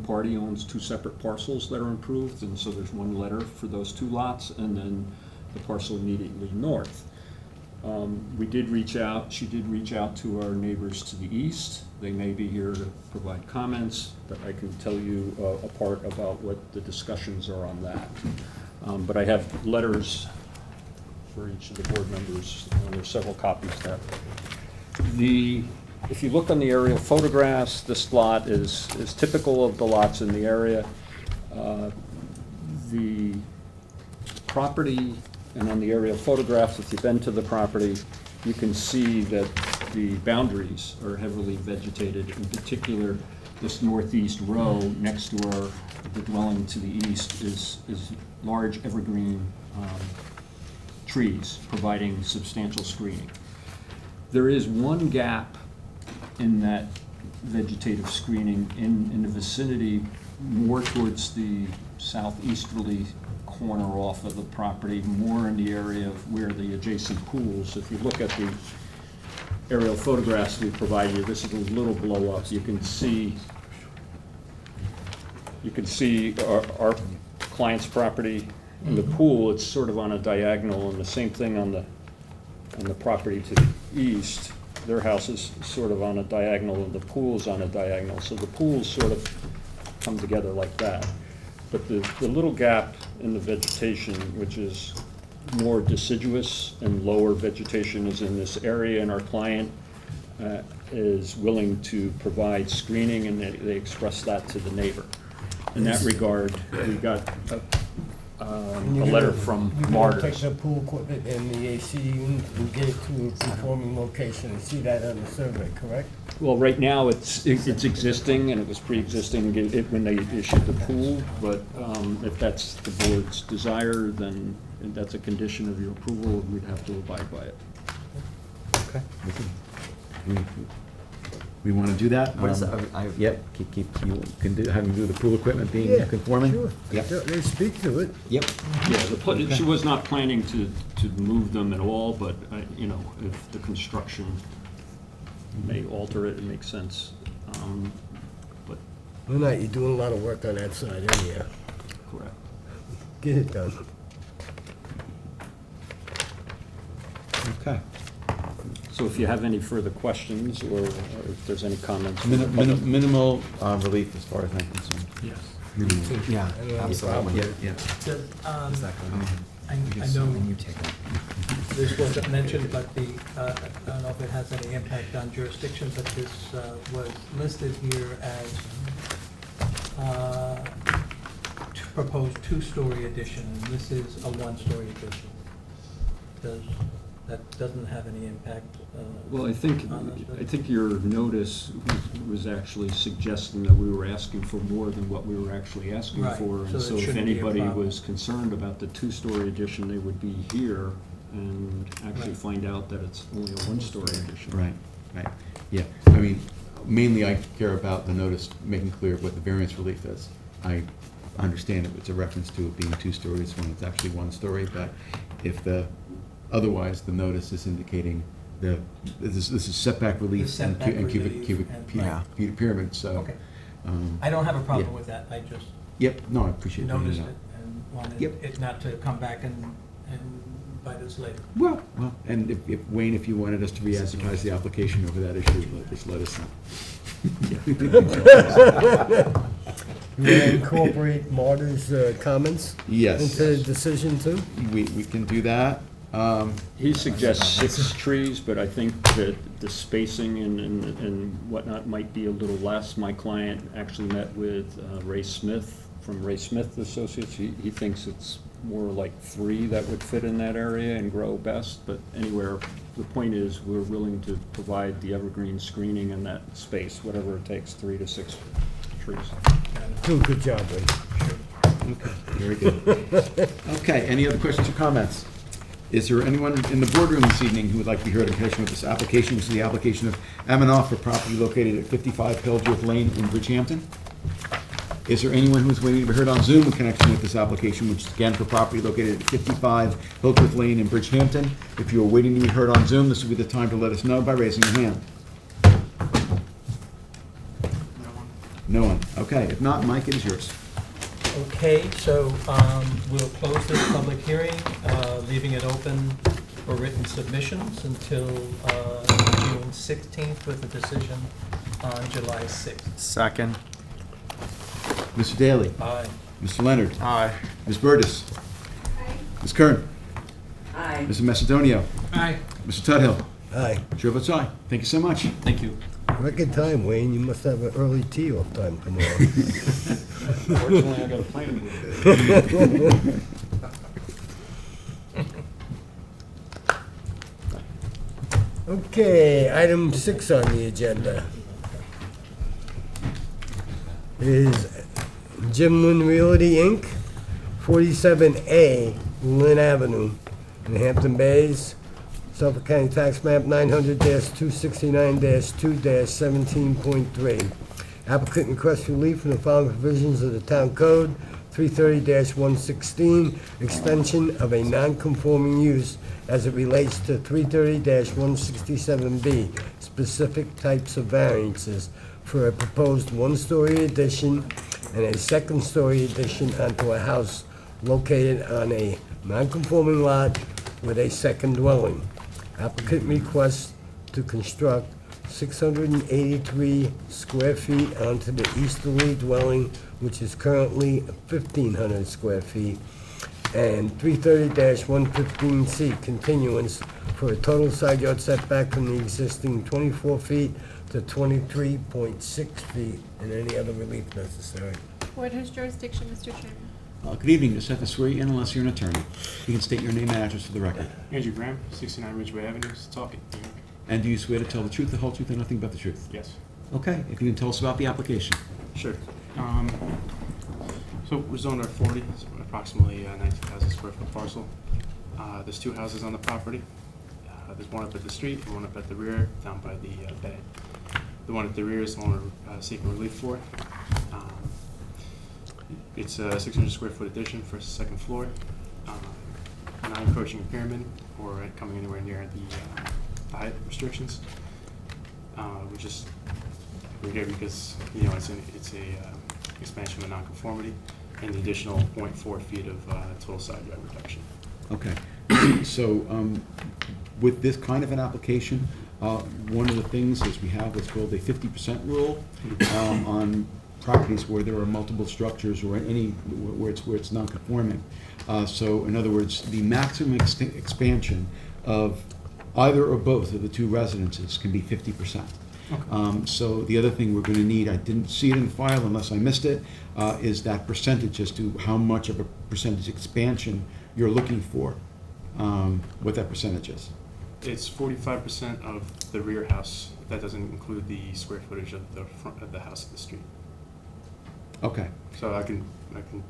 party owns 2 separate parcels that are improved, and so there's one letter for those 2 lots, and then the parcel immediately north. She did reach out to our neighbors to the east. They may be here to provide comments, but I can tell you a part about what the discussions are on that. But I have letters for each of the board members, and there's several copies there. If you look on the aerial photographs, this lot is typical of the lots in the area. The property, and on the aerial photographs, if you've been to the property, you can see that the boundaries are heavily vegetated. In particular, this northeast row next to the dwelling to the east is large evergreen trees, providing substantial screening. There is one gap in that vegetative screening in the vicinity, more towards the southeasterly corner off of the property, more in the area of where the adjacent pools. If you look at the aerial photographs we provided you, this is a little blow up. You can see our client's property and the pool. It's sort of on a diagonal, and the same thing on the property to the east. Their house is sort of on a diagonal, and the pool's on a diagonal. So the pools sort of come together like that. But the little gap in the vegetation, which is more deciduous and lower vegetation, is in this area, and our client is willing to provide screening, and they express that to the neighbor. In that regard, we got a letter from Martyrs. Take the pool equipment and the AC unit and get it to a conforming location and see that on the survey, correct? Well, right now, it's existing, and it was pre-existing when they issued the pool, but if that's the board's desire, then that's a condition of your approval, we'd have to abide by it. Okay. We want to do that? What is that? Yep, you can have them do the pool equipment being conforming? Sure. Yep. They speak to it. Yep. Yeah, she was not planning to move them at all, but, if the construction may alter it, it makes sense. But Well, no, you're doing a lot of work on that side anyhow. correct. Get it done. Okay. So if you have any further questions, or if there's any comments. from the public. Minimal relief as far as I'm concerned. Yes. Minimal. Yeah, absolutely. Yeah. Does, Is that going I to, know when you take it? this wasn't mentioned, but I don't know if it has any impact on jurisdiction, but this was listed here as proposed two-story addition, and this is a one-story addition. That doesn't have any impact? Well, I think on this? your notice was actually suggesting that we were asking for more than what we were actually asking Right, for. so And it so if shouldn't be a anybody problem. was concerned about the two-story addition, they would be here and actually Right. find out that it's only a one-story addition. Right, right, yeah. I mean, mainly I care about the notice making clear what the variance relief is. I understand it's a reference to it being 2 stories when it's actually 1 story, but if otherwise, the notice is indicating this is setback relief The and setback cubic relief and- Yeah. feet of pyramid, so. Okay. um, I don't have a problem Yeah. with that, I just Yep, no, I appreciate that. noticed it and wanted Yep. it not to come back and bite us later. Well, and if Wayne, if you wanted us to re-advertise the application over that issue, just let us know. You want to incorporate Marty's comments Yes. into the decision too? We can do that. He suggests 6 trees, but I think that the spacing and whatnot might be a little less. My client actually met with Ray Smith from Ray Smith Associates. He thinks it's more like 3 that would fit in that area and grow best, but anywhere, the point is, we're willing to provide the evergreen screening in that space, whatever it takes, 3 to 6 trees. Do a good job, Ray. Okay, very good. Okay, any other questions or comments? Is there anyone in the boardroom this evening who would like to be heard in connection with this application, which is the application of Amanoff for property located at 55 Hildreth Lane in Bridgehampton? Is there anyone who's waiting to be heard on Zoom in connection with this application, which is again for property located at 55 Hildreth Lane in Bridgehampton? If you are waiting to be heard on Zoom, this will be the time to let us know by raising your hand. No one. Okay, if not, Mike, it is yours. Okay, so we'll close this public hearing, leaving it open for written submissions until June 16th with a decision on July 6th. Second. Mr. Daly. Aye. Mr. Leonard. Aye. Ms. Burgess. Ms. Kern. Aye. Mr. Macedonio. Aye. Mr. Tudhill. Aye. Chair votes aye. Thank you so much. Thank you. Record time, Wayne. You must have an early tee-off time tomorrow. Fortunately, I got a planning board. Okay, item 6 on the agenda is Jim Lynn Realty, Inc., 47A Lynn Avenue, in Hampton Bays, Suffolk County Tax Map 900-269-2-17.3. Applicant requests relief from the following provisions of the Town Code, 330-116, extension of a non-conforming use as it relates to 330-167B, specific types of variances for a proposed one-story addition and a second-story addition onto a house located on a non-conforming lot with a second dwelling. Applicant requests to construct 683 square feet onto the easterly dwelling, which is currently 1,500 square feet, and 330-115C continuance for a total side yard setback from the existing 24 feet to 23.6 feet, and any other relief necessary. Board has jurisdiction, Mr. Chairman. Good evening. Just have to swear you in unless you're an attorney. You can state your name and address for the record. Andrew Graham, 69 Ridgeway Avenue, Setauket, New York. And do you swear to tell the truth, the whole truth, and nothing but the truth? Yes. Okay, if you can tell us about the application. Sure. So we're zoned R40, it's approximately 19,000 square foot parcel. There's 2 houses on the property. There's one up at the street and one up at the rear, down by the bay. The one at the rear is the one we're seeking relief for. It's a 600 square foot addition for a 2nd floor, not encroaching a pyramid or coming anywhere near the height restrictions. We're here because it's a expansion of a nonconformity and the additional 0.4 feet of total side yard reduction. Okay. So with this kind of an application, One of the things is we have what's called a 50% rule on properties where there are multiple structures or where it's non-conforming. So in other words, the maximum expansion of either or both of the two residences can be 50%. So the other thing we're going to need, I didn't see it in the file unless I missed it, is that percentage as to how much of a percentage expansion you're looking for, what that percentage is. It's 45% of the rear house. That doesn't include the square footage of the front of the house at the street. Okay. So I can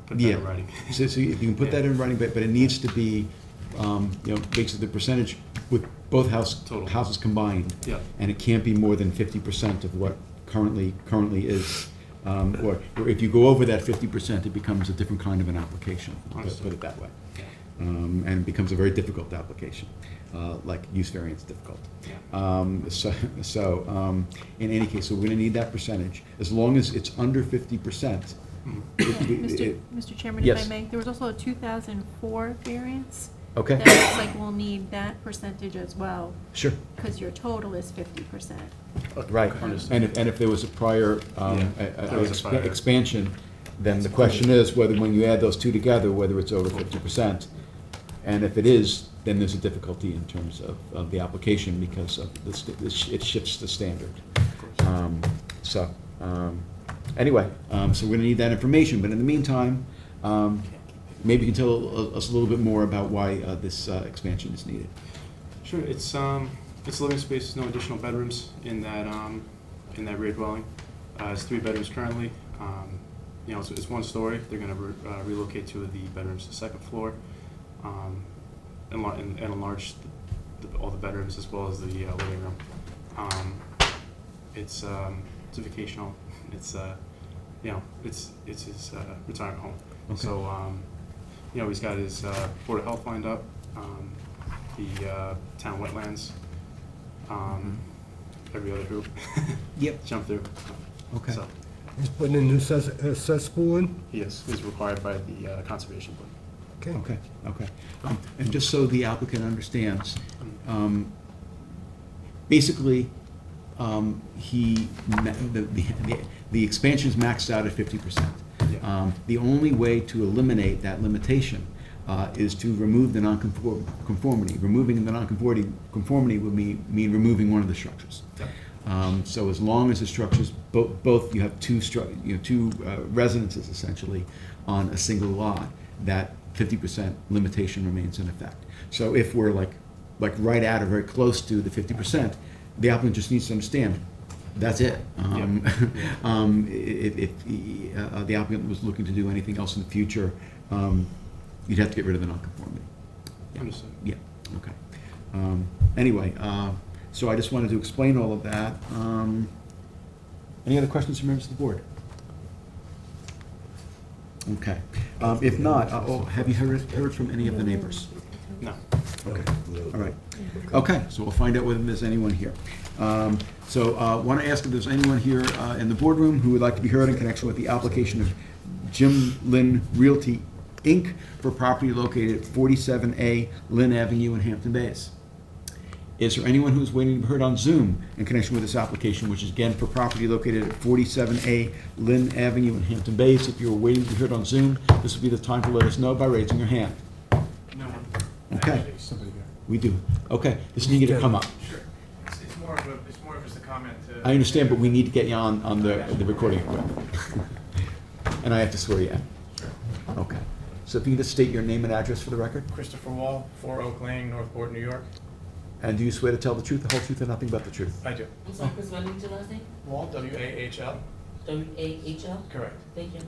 put that Yeah. in writing. So you can put that in writing, but it needs to be, basically the percentage with both Total. houses combined. Yeah. And it can't be more than 50% of what currently is. Or if you go over that 50%, it becomes a different kind of an application, let's put it that way. And it becomes a very difficult application, like use variance difficult. In any case, so we're gonna need that percentage, as long as it's under 50%. Mr. Chairman, if Yes. I may, there was also a 2004 variance. Okay. That looks like we'll need that percentage as well, Sure, because your total is 50%. right. Understood. And if there was a prior there was a prior. expansion, then the question is whether when you add those two together, whether it's over 50%. And if it is, then there's a difficulty in terms of the application because of it shifts the standard. Anyway, so we're gonna need that information, but in the meantime, maybe you can tell us a little bit more about why this expansion is needed. Sure. It's living space, no additional bedrooms in that rear dwelling. It's 3 bedrooms currently. It's 1 story. They're going to relocate 2 of the bedrooms to the 2nd floor, and enlarge all the bedrooms as well as the living room. It's a vacation home. It's his retirement home. Okay. So he's got his Board of Health lined up, the town wetlands, every other hoop. Yep. Jump through. Okay. So He's putting a new cesspool in? he is required by the conservation board. Okay. And just so the applicant understands, basically, the expansion is maxed out at 50%. Yeah. The only way to eliminate that limitation is to remove the nonconformity. Removing the nonconformity would mean removing one of the structures. Yep. So as long as the structures, both you have two residences essentially on a single lot, that 50% limitation remains in effect. So if we're like right at or very close to the 50%, the applicant just needs to understand that's it. If the applicant was looking to do anything else in the future, you'd have to get rid of the nonconformity. Understood. Yeah, okay. Anyway, so I just wanted to explain all of that. Any other questions from members of the board? Okay. If not, have you heard from any of the neighbors? No. Okay, all right. Okay, so we'll find out whether there's anyone here. So want to ask if there's anyone here in the boardroom who would like to be heard in connection with the application of Jim Lynn Realty, Inc. for property located at 47A Lynn Avenue in Hampton Bays. Is there anyone who's waiting to be heard on Zoom in connection with this application, which is again for property located at 47A Lynn Avenue in Hampton Bays? If you're waiting to be heard on Zoom, this would be the time to let us know by raising your hand. No one. Okay. Actually, somebody there. We do. Okay, this needs to come up. Sure. It's more of just a comment to. I understand, but we need to get you on the recording equipment. And I have to swear you in. Sure. Okay. So if you can just state your name and address for the record? Christopher Wall, 4 Oak Lane, Northport, New York. And do you swear to tell the truth, the whole truth, and nothing but the truth? I do. I'm sorry, Chris, what is your last name? Wall, W-A-H-L. W-A-H-L? Correct. Thank you.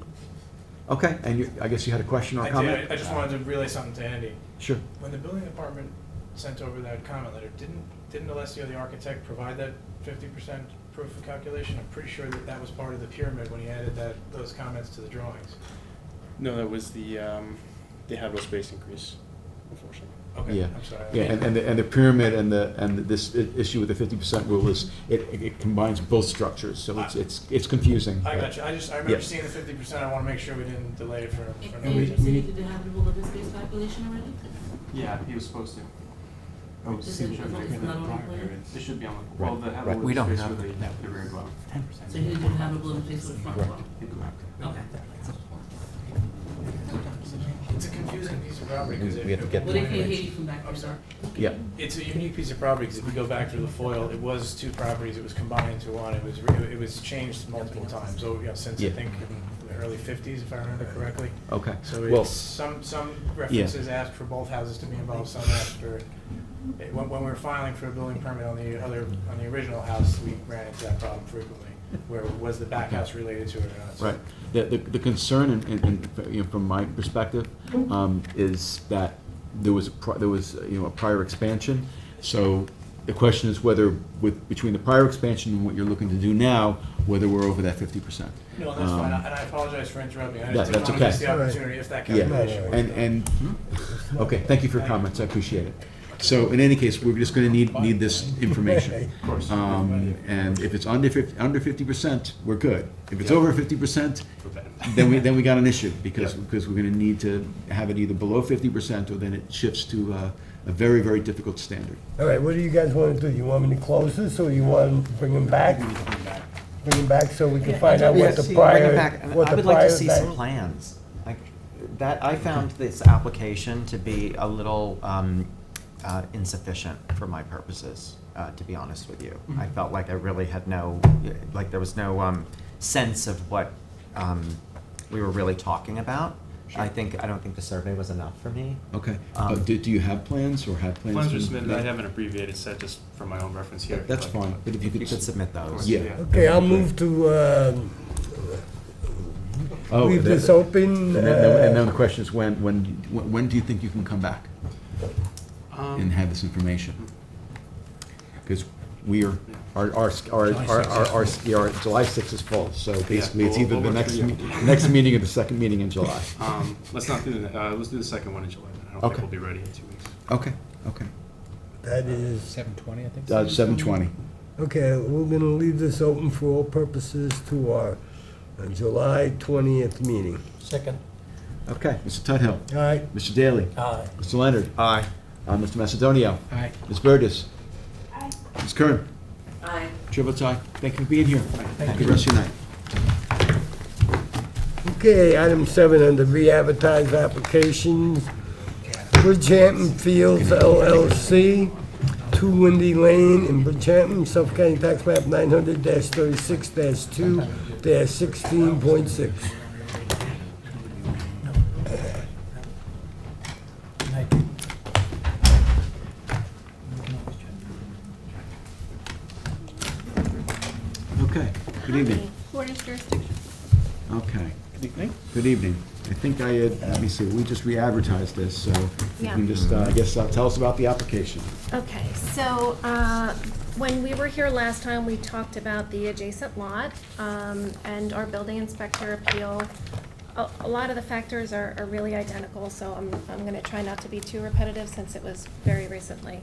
Okay, and I guess you had a question or I comment? did. I just wanted to relay something to Andy. Sure. When the building department sent over that comment letter, didn't Alessio, the architect, provide that 50% proof of calculation? I'm pretty sure that was part of the pyramid when he added those comments to the drawings. No, that was the habitable space increase, unfortunately. Okay, Yeah. I'm sorry. Yeah, and the pyramid and this issue with the 50% rule is, it combines both structures, so it's confusing. I but- got you. I remember Yeah. seeing the 50%. I want to make sure we didn't delay it for no And reason. you said you did the habitable living space calculation already? Yeah, he was supposed to. Oh, This is not on the plan? It should be on the, well, the have a We don't living have space with that. the rear dwelling. So you didn't have a living space with the front wall? Okay. It's a confusing piece of property, because We have to get What if you hate you from back there? I'm sorry. Yeah. It's a unique piece of property, because if you go back through the foil, it was two properties, it was combined into one, it was changed multiple times, so, yeah, since I Yeah. think the early fifties, if I remember correctly. Okay. So Well, it's, some references asked for both houses to be involved, some asked for, when we were filing for a building permit on the original house, we ran into that problem frequently, where was the back house related to it or not? So- right. The concern, from my perspective, is that there was a prior expansion. So the question is whether, between the prior expansion and what you're looking to do now, whether we're over that 50%. No, that's fine, and I apologize for interrupting. I just That's didn't want to miss okay. the opportunity if that Yeah, calculation was. and, okay, thank you for your comments, I appreciate it. So in any case, we're just gonna need this information. Of course. And if it's under 50%, we're good. If it's over 50%, Okay. then we got an issue, because Yeah. we're gonna need to have it either below 50%, or then it shifts to a very, very difficult standard. All right, what do you guys want to do? You want me to close this, or you want to bring them back? Bring them back so we can find out what the Bring it prior, back. And what I the would like prior. to see some plans. Like, that, I found this application to be a little insufficient for my purposes, to be honest with you. I felt like I really had there was no sense of what we were really talking about. I don't think the survey was enough for me. Okay, do you have plans, or have plans? Plans are been submitted, I made? have an abbreviated set just for my own reference here. That's fine, but if you You could. could submit those. Yeah. Okay, I'll move to Oh, leave that- this open. And then the question is, when do you think you can come back and have this information? Because our July 6th is full, so basically it's either the next meeting or the second meeting in July. Let's not do that, let's do the second one in July, then. I don't Okay. think we'll be ready in 2 weeks. Okay. That is, 7:20, I think. 7:20. okay, we're gonna leave this open for all purposes to our July 20th meeting. Second. Okay, Mr. Tudhill. All right, Mr. Daly. Aye. Mr. Leonard. Aye. Mr. Macedonio. Aye. Ms. Burgess. Aye. Ms. Kern. Aye. Chair votes aye. Thank you for being here. Have a good rest of your night. okay, item 7 under re-advertised applications. Bridgehampton Fields LLC, 2 Windy Lane in Bridgehampton, Suffolk County Tax Map 900-36-2-16.6. Okay, good evening. Porter's jurisdiction. Okay. Good evening. I think I had, let me see, we just re-advertised this, so you Yeah. can just, I guess, tell us about the application. Okay, so, when we were here last time, we talked about the adjacent lot, and our building inspector appeal. A lot of the factors are really identical, so I'm gonna try not to be too repetitive since it was very recently.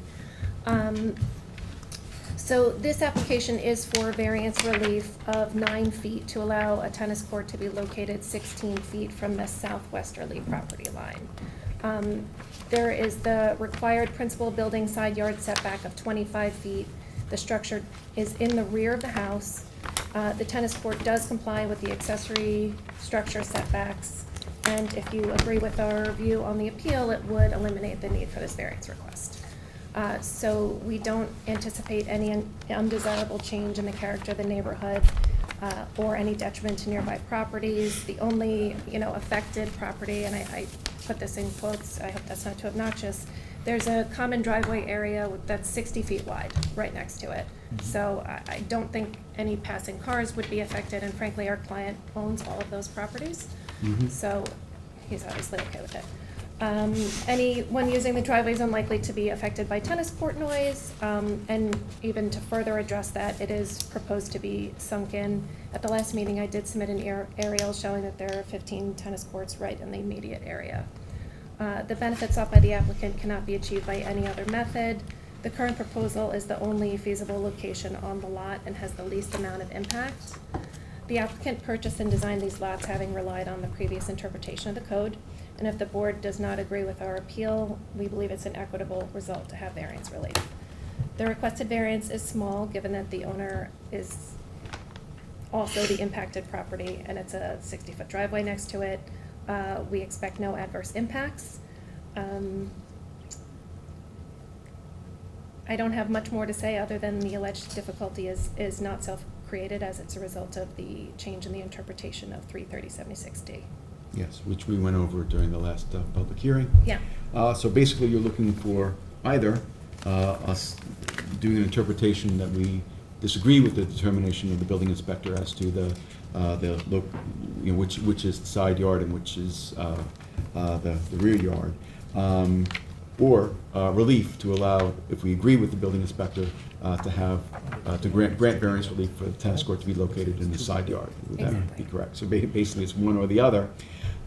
So this application is for variance relief of 9 feet to allow a tennis court to be located 16 feet from the southwesterly property line. There is the required principal building side yard setback of 25 feet. The structure is in the rear of the house. The tennis court does comply with the accessory structure setbacks. And if you agree with our view on the appeal, it would eliminate the need for this variance request. So we don't anticipate any undesirable change in the character of the neighborhood or any detriment to nearby properties. The only, affected property, and I put this in quotes, I hope that's not too obnoxious, there's a common driveway area that's 60 feet wide right next to it. So I don't think any passing cars would be affected, and frankly, our client owns all of those properties. So he's obviously okay with it. Anyone using the driveway is unlikely to be affected by tennis court noise, and even to further address that, it is proposed to be sunk in. At the last meeting, I did submit an aerial showing that there are 15 tennis courts right in the immediate area. The benefits sought by the applicant cannot be achieved by any other method. The current proposal is the only feasible location on the lot and has the least amount of impact. The applicant purchased and designed these lots having relied on the previous interpretation of the code, and if the board does not agree with our appeal, we believe it's an equitable result to have variance relief. The requested variance is small, given that the owner is also the impacted property, and it's a 60-foot driveway next to it. We expect no adverse impacts. I don't have much more to say other than the alleged difficulty is not self-created, as it's a result of the change in the interpretation of 33076D. Yes, which we went over during the last public hearing. Yeah. So basically, you're looking for either us doing an interpretation that we disagree with the determination of the building inspector as to which is the side yard and which is the rear yard, or relief to allow, if we agree with the building inspector, to grant variance relief for the tennis court to be located in the side yard. Would that be correct? So basically, it's one or the other.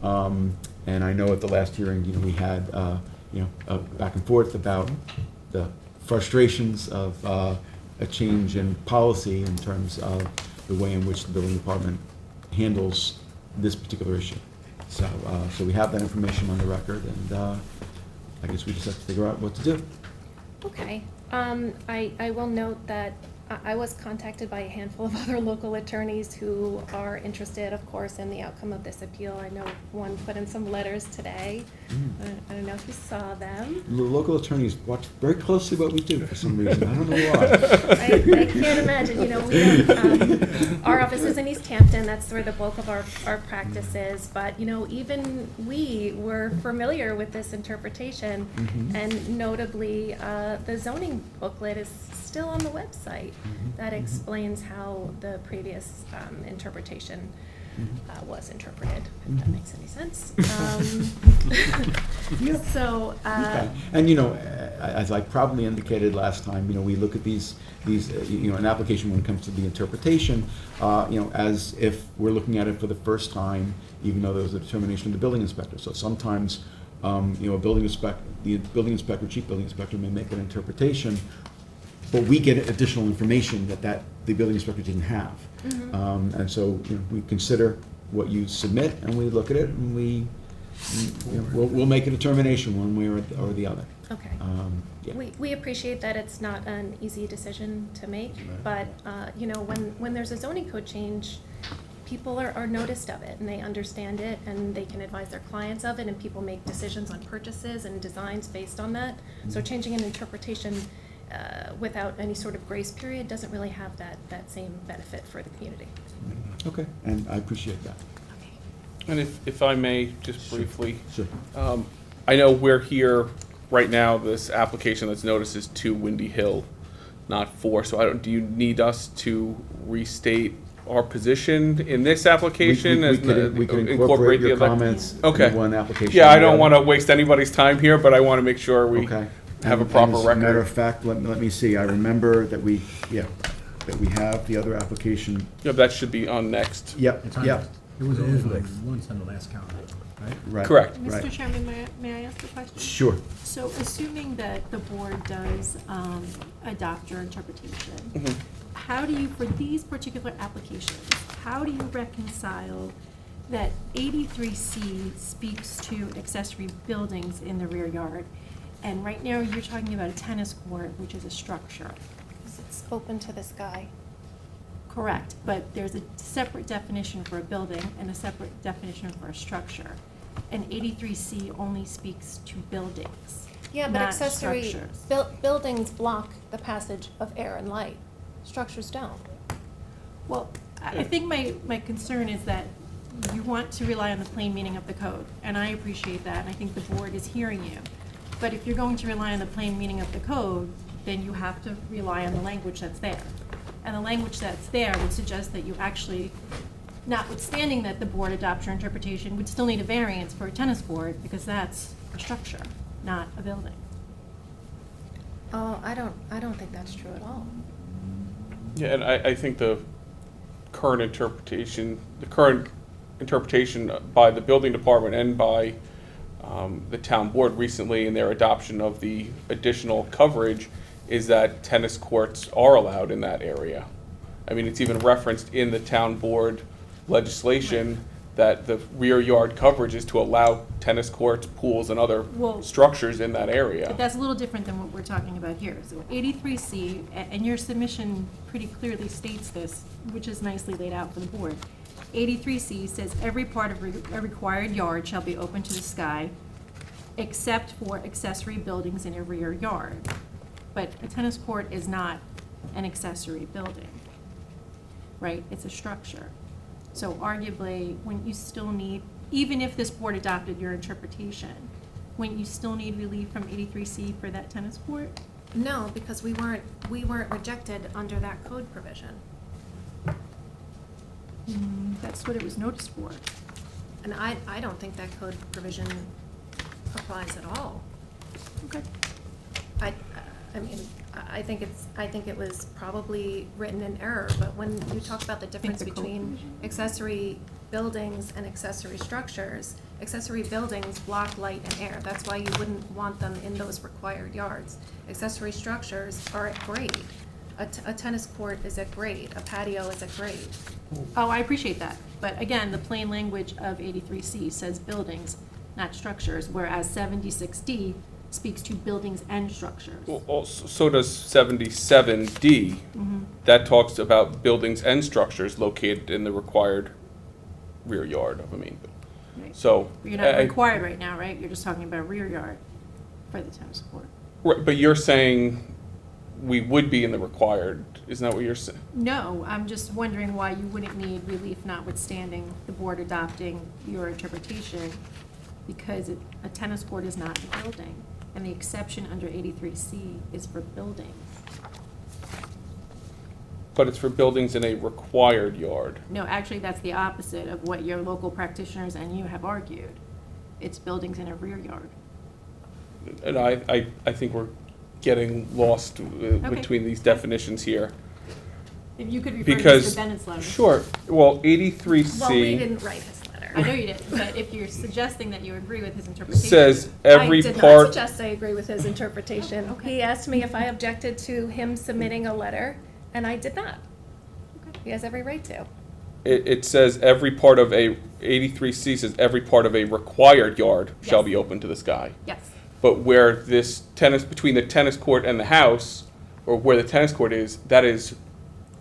And I know at the last hearing, we had back and forth about the frustrations of a change in policy in terms of the way in which the building department handles this particular issue. So we have that information on the record, and I guess we just have to figure out what to do. Okay. I will note that I was contacted by a handful of other local attorneys who are interested, of course, in the outcome of this appeal. I know one put in some letters today. I don't know if you saw them. The local attorneys watch very closely what we do for some reason. I don't know why. I can't imagine. We don't, our office is in East Hampton. That's where the bulk of our practice is. But, even we were familiar with this interpretation. And notably, the zoning booklet is still on the website that explains how the previous interpretation was interpreted, if that makes any sense. So, okay. And as I probably indicated last time, we look at these an application when it comes to the interpretation, as if we're looking at it for the first time, even though there was a determination of the building inspector. So sometimes, the building inspector, chief building inspector, may make an interpretation, but we get additional information that the building inspector didn't have. And so we consider what you submit, and we look at it, and we'll make a determination one way or the other. okay. Yeah. We appreciate that it's not an easy decision to make, but, when there's a zoning code change, people are noticed of it, and they understand it, and they can advise their clients of it, and people make decisions on purchases and designs based on that. So changing an interpretation without any sort of grace period doesn't really have that same benefit for the community. Okay, and I appreciate that. And if I may, just briefly. Sure. I know we're here right now, this application that's noticed is 2 Windy Hill, not 4. So do you need us to restate our position in this application? We could incorporate your comments okay. in one application. Yeah, I don't want to waste anybody's time here, but I want to make sure we have a proper As record. a matter of fact, let me see. I remember that we have the other application. Yeah, that should be on next. Yep. It was once on the last calendar, right? Right. Correct. Mr. Chairman, may I ask a question? Sure. So assuming that the board does adopt your interpretation, how do you, for these particular applications, how do you reconcile that 83C speaks to accessory buildings in the rear yard? And right now, you're talking about a tennis court, which is a structure. It's open to the sky. Correct, but there's a separate definition for a building and a separate definition for a structure. And 83C only speaks to buildings, Yeah, but not accessory structures. buildings block the passage of air and light. Structures don't. Well, I think my concern is that you want to rely on the plain meaning of the code, and I appreciate that, and I think the board is hearing you. But if you're going to rely on the plain meaning of the code, then you have to rely on the language that's there. And the language that's there would suggest that you actually, notwithstanding that the board adopts your interpretation, would still need a variance for a tennis court, because that's a structure, not a building. Oh, I don't think that's true at all. Yeah, and I think the current interpretation by the building department and by the town board recently in their adoption of the additional coverage is that tennis courts are allowed in that area. I mean, it's even referenced in the town board legislation that the rear yard coverage is to allow tennis courts, pools, and other Well, structures in that area. But that's a little different than what we're talking about here. So 83C, and your submission pretty clearly states this, which is nicely laid out for the board. 83C says every part of a required yard shall be open to the sky, except for accessory buildings in a rear yard. But a tennis court is not an accessory building, right? It's a structure. So arguably, wouldn't you still need, even if this board adopted your interpretation, wouldn't you still need relief from 83C for that tennis court? No, because we weren't rejected under that code provision. That's what it was noticed for. And I don't think that code provision applies at all. Okay. I mean, I think it was probably written in error, but when you talk about the difference the code between provision. accessory buildings and accessory structures, accessory buildings block light and air. That's why you wouldn't want them in those required yards. Accessory structures are at grade. A tennis court is at grade, a patio is at grade. Oh, I appreciate that. But again, the plain language of 83C says buildings, not structures, whereas 76D speaks to buildings and structures. Well, so does 77D. That talks about buildings and structures located in the required rear yard of a main building. Right. So. You're not required right now, right? You're just talking about rear yard for the tennis court. Right, but you're saying we would be in the required, isn't that what you're saying? No, I'm just wondering why you wouldn't need relief notwithstanding the board adopting your interpretation, because a tennis court is not a building, and the exception under 83C is for buildings. But it's for buildings in a required yard. No, actually, that's the opposite of what your local practitioners and you have argued. It's buildings in a rear yard. And I think we're getting lost between these definitions here. If you could refer to Because, Mr. Bennett's letter. sure, well, 83C. Well, we didn't write his letter. I know you didn't, but if you're suggesting that you agree with his interpretation. Says every I did not part. suggest I agree with his interpretation. Okay. He asked me if I objected to him submitting a letter, and I did not. He has every right to. It says every part of 83C says every part of a required yard shall Yes. be open to the sky. Yes. But where this between the tennis court and the house, or where the tennis court is, that is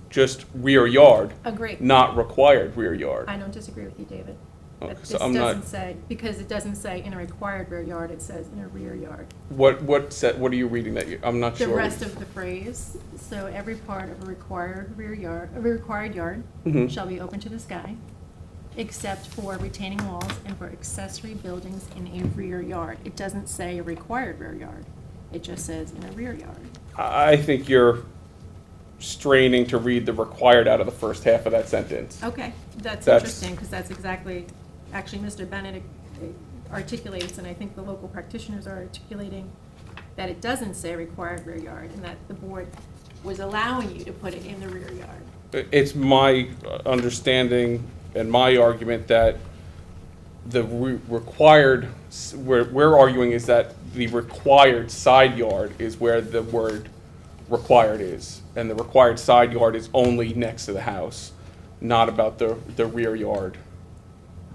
just rear yard, Agree. not required rear yard. I don't disagree with you, David. Okay, But so this I'm not- doesn't say, because it doesn't say in a required rear yard, it says in a rear yard. What are you reading that I'm not The sure. rest of the phrase, so every part of a required yard Mhm. shall be open to the sky, except for retaining walls and for accessory buildings in a rear yard. It doesn't say a required rear yard. It just says in a rear yard. I think you're straining to read the required out of the first half of that sentence. Okay, that's That's- interesting, because that's exactly, actually, Mr. Bennett articulates, and I think the local practitioners are articulating, that it doesn't say required rear yard, and that the board was allowing you to put it in the rear yard. It's my understanding and my argument that the required, we're arguing is that the required side yard is where the word required is. And the required side yard is only next to the house, not about the rear yard.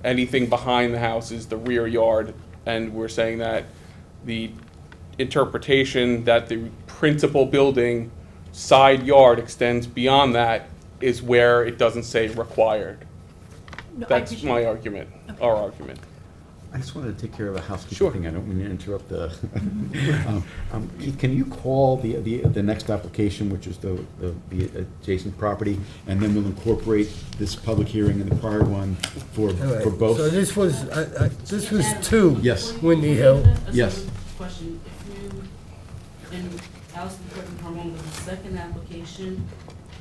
Anything behind the house is the rear yard, and we're saying that the interpretation that the principal building side yard extends beyond that is where it doesn't say required. No, I That's appreciate my it. argument, our argument. I just wanted to take care of a housekeeping Sure. thing. I don't mean to interrupt the. Keith, can you call the next application, which is the adjacent property, and then we'll incorporate this public hearing and the prior one for All right, both? So this was 2. Yes. Windy Hill. Yes. Question, if you, and Allison, correct me if I'm wrong, but the second application,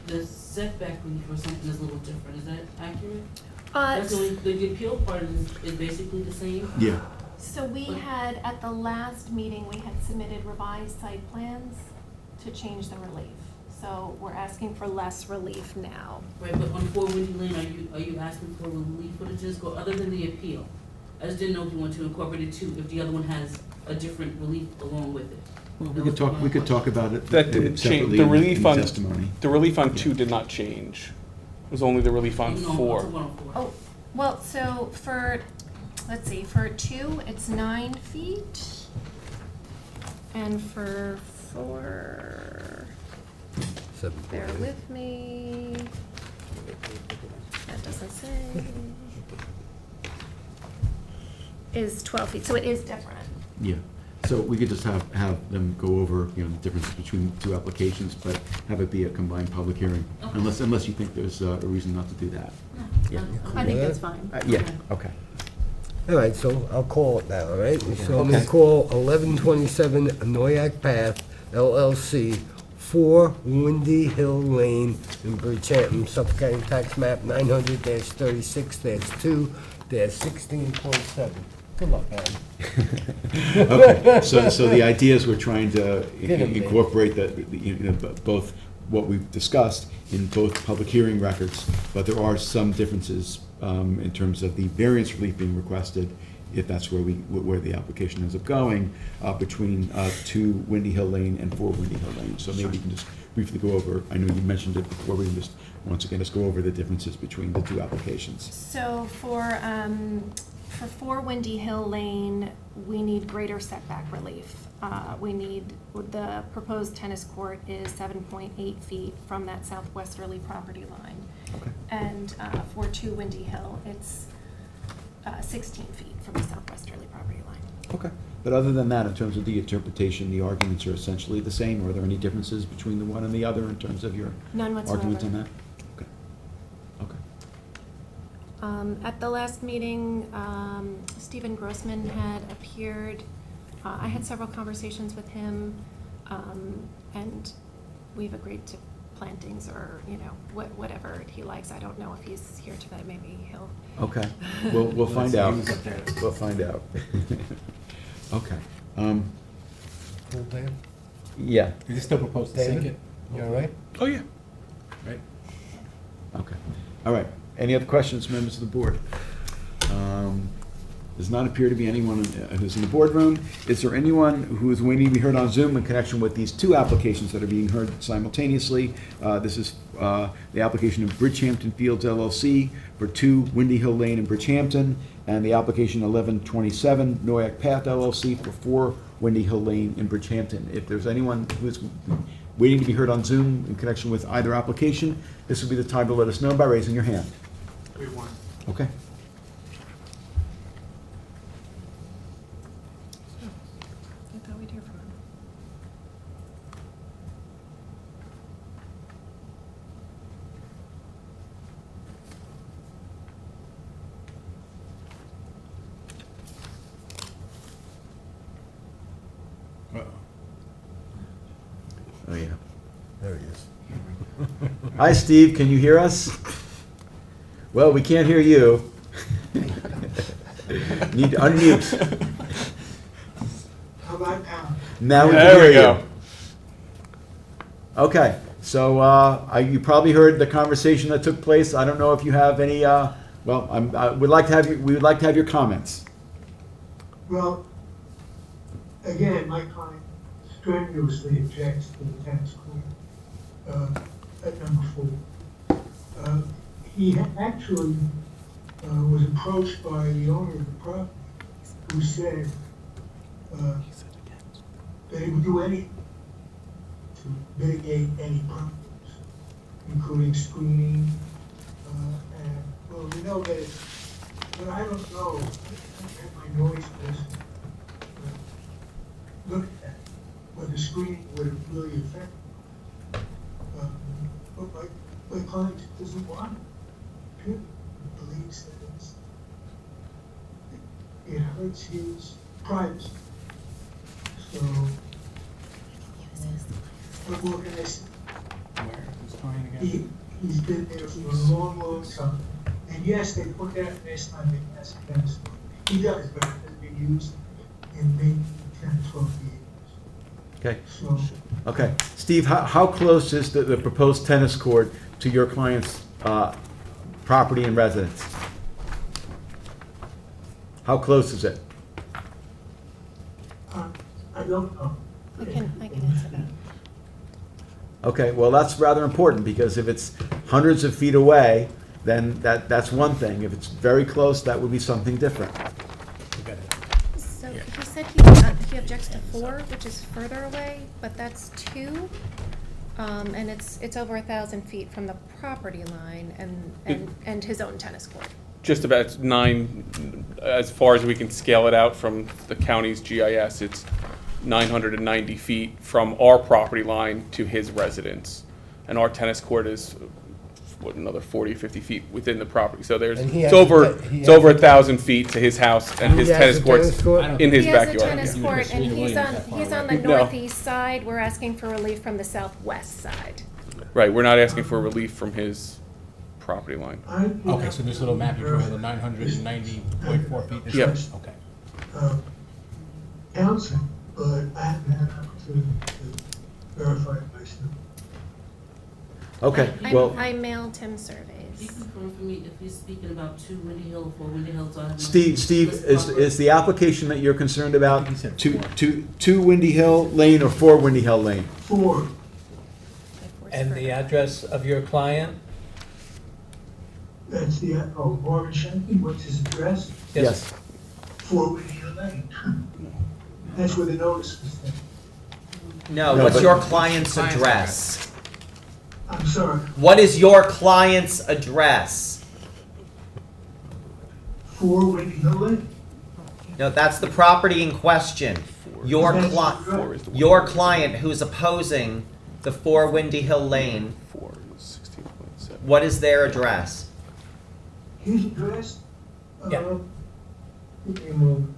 the setback relief or something is a little different, is that accurate? That's the appeal part is basically the same? Yeah. So we had, at the last meeting, we had submitted revised site plans to change the relief. So we're asking for less relief now. Right, but on 4 Windy Lane, are you asking for relief for the tennis court, other than the appeal? I just didn't know if you want to incorporate it too, if the other one has a different relief along with it. Well, we could talk about it That didn't change, separately the in relief on, testimony. the relief on 2 did not change. was only the relief on No, 4. it's a 104. Oh, well, so for, let's see, for 2, it's 9 feet. And for 4, bear with me. That doesn't say. Is 12 feet, so it is different. Yeah, so we could just have them go over, you know, the differences between the two applications, but have it be a combined public hearing, unless you think there's a reason not to do that. Yeah, I think that's fine. Yeah, okay. All right, so I'll call it now, all right? So I'm Okay. gonna call 1127 Noyak Path LLC, 4 Windy Hill Lane in Bridgehampton, Suffolk County Tax Map 900-36-2-16.7. Good luck, Adam. Okay, so the idea is we're trying to Get 'em, incorporate both what we've discussed in both public hearing records, but there are some differences in terms of the variance relief being requested, if that's where the application ends up going, between 2 Windy Hill Lane and 4 Windy Hill Lane. So maybe we can just briefly go over, I know you mentioned it before, we can just, once again, just go over the differences between the two applications. So for 4 Windy Hill Lane, we need greater setback relief. The proposed tennis court is 7.8 feet from that southwesterly property line. Okay. And for 2 Windy Hill, it's 16 feet from the southwesterly property line. Okay, but other than that, in terms of the interpretation, the arguments are essentially the same. Are there any differences between the one and the other in terms of your None whatsoever. arguments on that? Okay. Okay. At the last meeting, Stephen Grossman had appeared. I had several conversations with him, and we've agreed to plantings or, whatever he likes. I don't know if he's here tonight, maybe he'll. Okay, we'll find out. He was up there. We'll find out. Okay. Cool, Dan? Yeah, Is it still proposed to sink David? it? You all right? Oh, yeah. Right? okay. All right. Any other questions, members of the board? Does not appear to be anyone who's in the boardroom. Is there anyone who is waiting to be heard on Zoom in connection with these two applications that are being heard simultaneously? This is the application of Bridgehampton Fields LLC for 2 Windy Hill Lane in Bridgehampton, and the application 1127 Noyak Path LLC for 4 Windy Hill Lane in Bridgehampton. If there's anyone who is waiting to be heard on Zoom in connection with either application, this would be the time to let us know by raising your hand. We have one. Okay. I thought we'd hear from him. Oh, yeah. There he is. Hi, Steve, can you hear us? Well, we can't hear you. Need to unmute. How about now? Now we There can we hear go. you. Okay, so you probably heard the conversation that took place. I don't know if you have any, we would like to have your comments. Well, again, my client strenuously objects to the tennis court at number 4. He actually was approached by the owner of the property who said that he would do anything to mitigate any problems, including screening, and, well, we know that, but I don't know, I have my noise person look at whether screening would really affect but my client doesn't want it, period. He believes that it hurts his privacy. So, what more can I say? Where? Who's talking again? He's been there for a long, long time. And yes, they put that last time they passed the tennis court. He does, but it has been used in maybe 10, 12 years. Okay. So, Okay. Steve, how close is the proposed tennis court to your client's property and residence? How close is it? I don't know. I can answer that. Okay, well, that's rather important, because if it's hundreds of feet away, then that's one thing. If it's very close, that would be something different. So Yeah. he said he objects to 4, which is further away, but that's 2. And it's over 1,000 feet from the property line and his own tennis court. Just about 9, as far as we can scale it out from the county's GIS, it's 990 feet from our property line to his residence. And our tennis court is, what, another 40 or 50 feet within the property. So there's, And he it's has over, a te- he it's has over a- 1,000 feet to his house, and his He has tennis a court's tennis court? in his He has backyard. a tennis court, and he's on the No. northeast side. We're asking for relief from the southwest side. Right, we're not asking for relief from his property line. Okay, so this little map you drew, the 990.4 feet is Yep. yours? Okay. Council, but I haven't had an opportunity to verify it myself. Okay, well, I mailed him Can you surveys. confirm for me if he's speaking about 2 Windy Hill, 4 Windy Hill, so I have my Steve, list proper? is the application that you're concerned about He said two, 4. two Windy Hill Lane or 4 Windy Hill Lane? 4, And the address of your client? that's the, Morgan Shanky, what's his address? Yes. 4 Windy Hill Lane. That's where the notice was sent. No, No, what's but- your client's address? I'm sorry, What is your client's address? 4 Windy Hill Lane. No, that's the property in question. Your That's client, correct. your client who's opposing the 4 Windy Hill Lane, 4 is 16.7. what is their address? His address? Yeah. Give me a moment.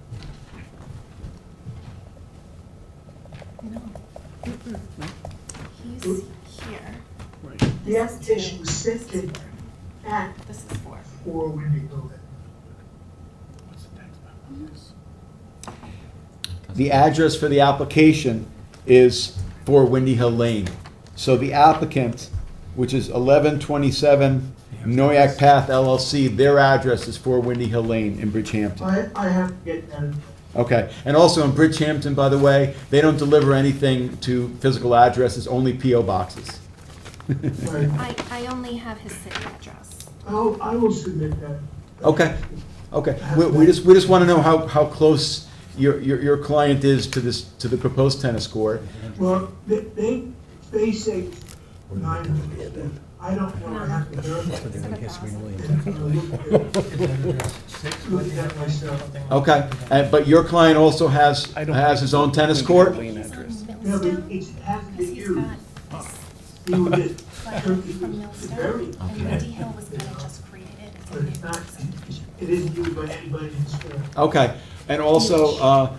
No. He's here. The application was sent to at This is 4. 4 Windy Hill Lane. The address for the application is 4 Windy Hill Lane. So the applicant, which is 1127 Noyak Path LLC, their address is 4 Windy Hill Lane in Bridgehampton. I have to get that. Okay, and also in Bridgehampton, by the way, they don't deliver anything to physical addresses, only PO boxes. Right. I only have his city address. I will submit that. Okay, okay. We just want to know how close your client is to the proposed tennis court. Well, they say 900. I don't know, I have to verify. Look at that myself. Okay, but your client also has his own tennis court? Lane address. No, but it hasn't been used. He would just, From it's very, Millstone, and Windy Hill was kind of just created. It's a but it's not, it isn't used by anybody in this town. Okay, and also,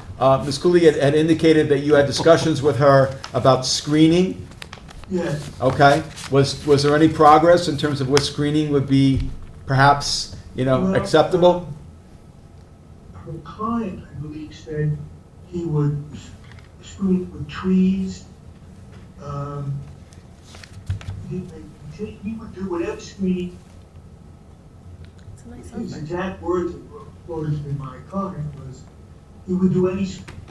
Ms. Cooley had indicated that you had discussions with her about screening, Yes, okay? Was there any progress in terms of what screening would be perhaps, Well, acceptable? her client, I believe, said he would screen it with trees. He would do whatever screening, It's a nice his offer. exact words, according to my client, was he would do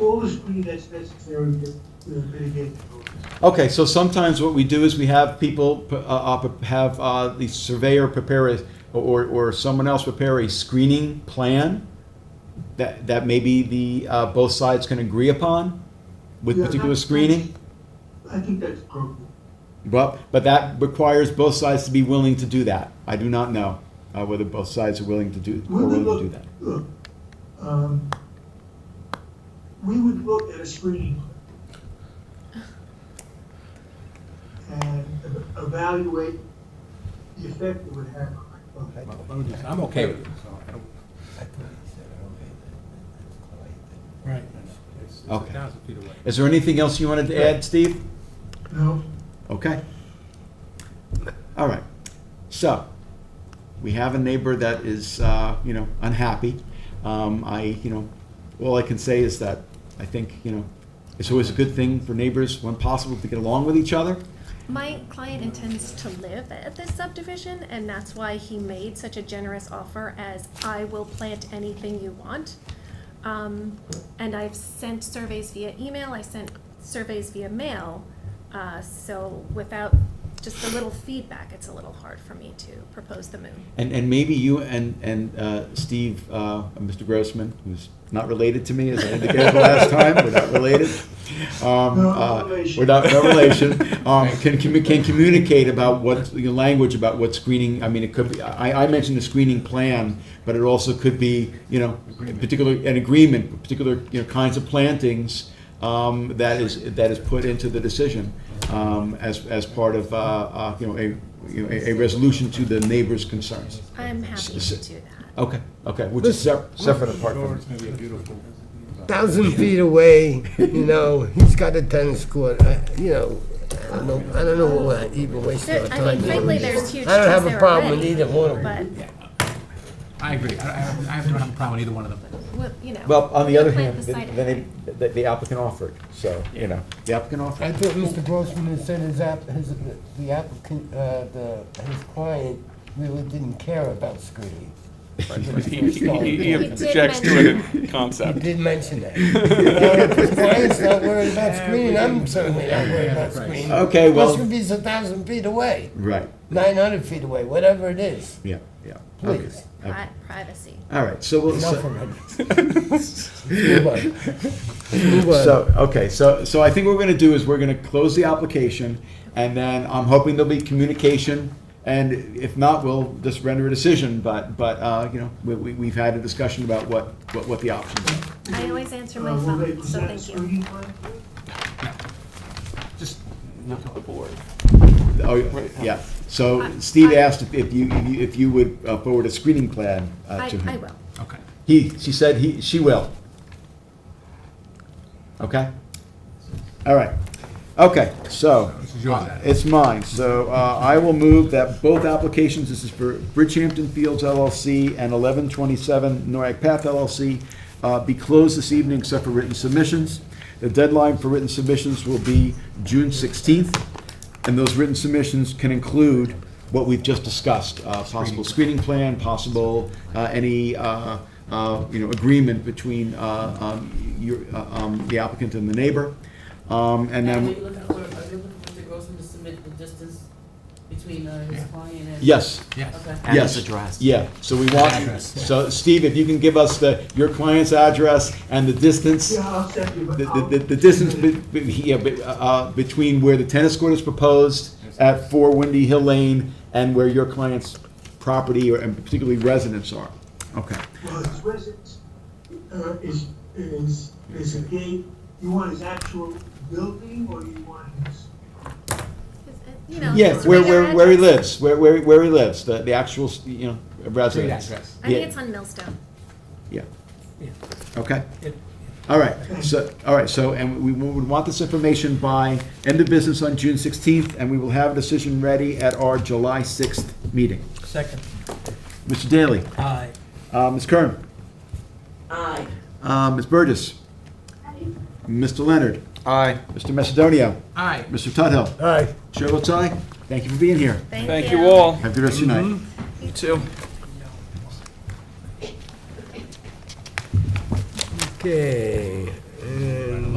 all the screening that's necessary to mitigate the noise. Okay, so sometimes what we do is we have people, have the surveyor prepare or someone else prepare a screening plan that maybe both sides can agree upon with Yeah, particular that's- screening. I think that's appropriate. But that requires both sides to be willing to do that. I do not know whether both sides are willing to do that. Look, we would look at a screening plan and evaluate the effect it would have on my client. I'm okay with it, so I don't. Right. It's Okay. 1,000 feet away. Is there anything else you wanted to add, Steve? No, Okay. All right. So, we have a neighbor that is, unhappy. All I can say is that I think, it's always a good thing for neighbors, when possible, to get along with each other. My client intends to live at this subdivision, and that's why he made such a generous offer as I will plant anything you want. And I've sent surveys via email, I sent surveys via mail. So without just a little feedback, it's a little hard for me to propose the moon. And maybe you and Steve, Mr. Grossman, who's not related to me, as I indicated the last time, we're not related. No relation. We're not, no relation. Can communicate about what, language about what screening, I mean, it could be, I mentioned the screening plan, but it also could be, an agreement, particular, kinds of plantings, that is put into the decision, as part of, a resolution to the neighbor's concerns. I'm happy to do that. Okay, which is separate apart from. 1,000 feet away, he's got a tennis court, I don't know what even wasting our time. I mean, frankly, there's huge I don't have trees a there problem with already, either one of but, them. I agree. I don't have a problem with either one of them. Well, on the other plant hand, beside then the applicant offered, so, the applicant offered. I thought Mr. Grossman had said his client really didn't care about screening. He objects to it in He concept. did mention that. If his client's not worried about screening, I'm certainly not worried about screening. Okay, well- Plus, if he's 1,000 feet away, Right, 900 feet away, whatever it is, yeah. please. Okay. privacy. All right, so we'll. Enough already. Move on. Move on. So I think what we're gonna do is we're gonna close the application, and then I'm hoping there'll be communication, and if not, we'll just render a decision, but, we've had a discussion about what the options are. I always answer my Will they phone, so present a thank you. screening plan? Just Not to the board. Oh, yeah, so Steve asked if you would forward a screening plan to him. I will. okay. She said she will. Okay? All right. Okay, so, This is yours, Adam. it's mine. So I will move that both applications, this is for Bridgehampton Fields LLC and 1127 Noack Path LLC, be closed this evening except for written submissions. The deadline for written submissions will be June 16th, and those written submissions can include what we've just discussed, possible screening plan, possible any agreement between the applicant and the neighbor. And Are then, you looking for Mr. Grossman to submit the distance between his client and? yes, Yes. Okay. And yes. it's addressed. Yeah, so we want, Address. so Steve, if you can give us your client's address and the distance, Yeah, I'll send you. the distance between where the tennis court is proposed at 4 Windy Hill Lane and where your client's property and particularly residents are. Okay. Well, his residence is a gate. You want his actual building, or you want his? Yeah, just regular where he address. lives, where he lives, the actual, Street residence. address. I think Yeah. it's on Millstone. Yeah. Yeah. Okay. It- All right, so, and we would want this information by end of business on June 16th, and we will have a decision ready at our July 6th meeting. Second. Mr. Daly, Aye. Ms. Kern, Aye. Ms. Burgess, Mr. Leonard, Aye. Mr. Macedonio, Aye. Mr. Tuthill. All right. Chair votes aye. Thank you for being here. Thank you all. Have a good rest of your night. You too. Okay, and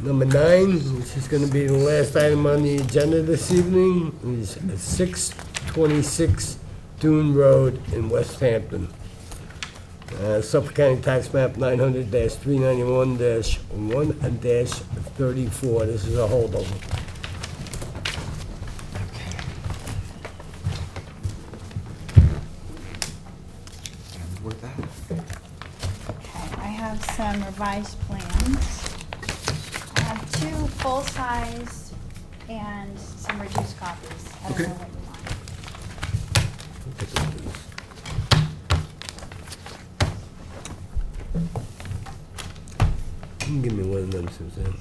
number 9, which is gonna be the last item on the agenda this evening, is 626 Dune Road in West Hampton. Suffolk County Tax Map 900-391-1-34. This is a holdover. With that. Okay, I have some revised plans. I have 2 full-size and some reduced copies. I don't Okay. know what you want. You can give me one of them, Suzanne.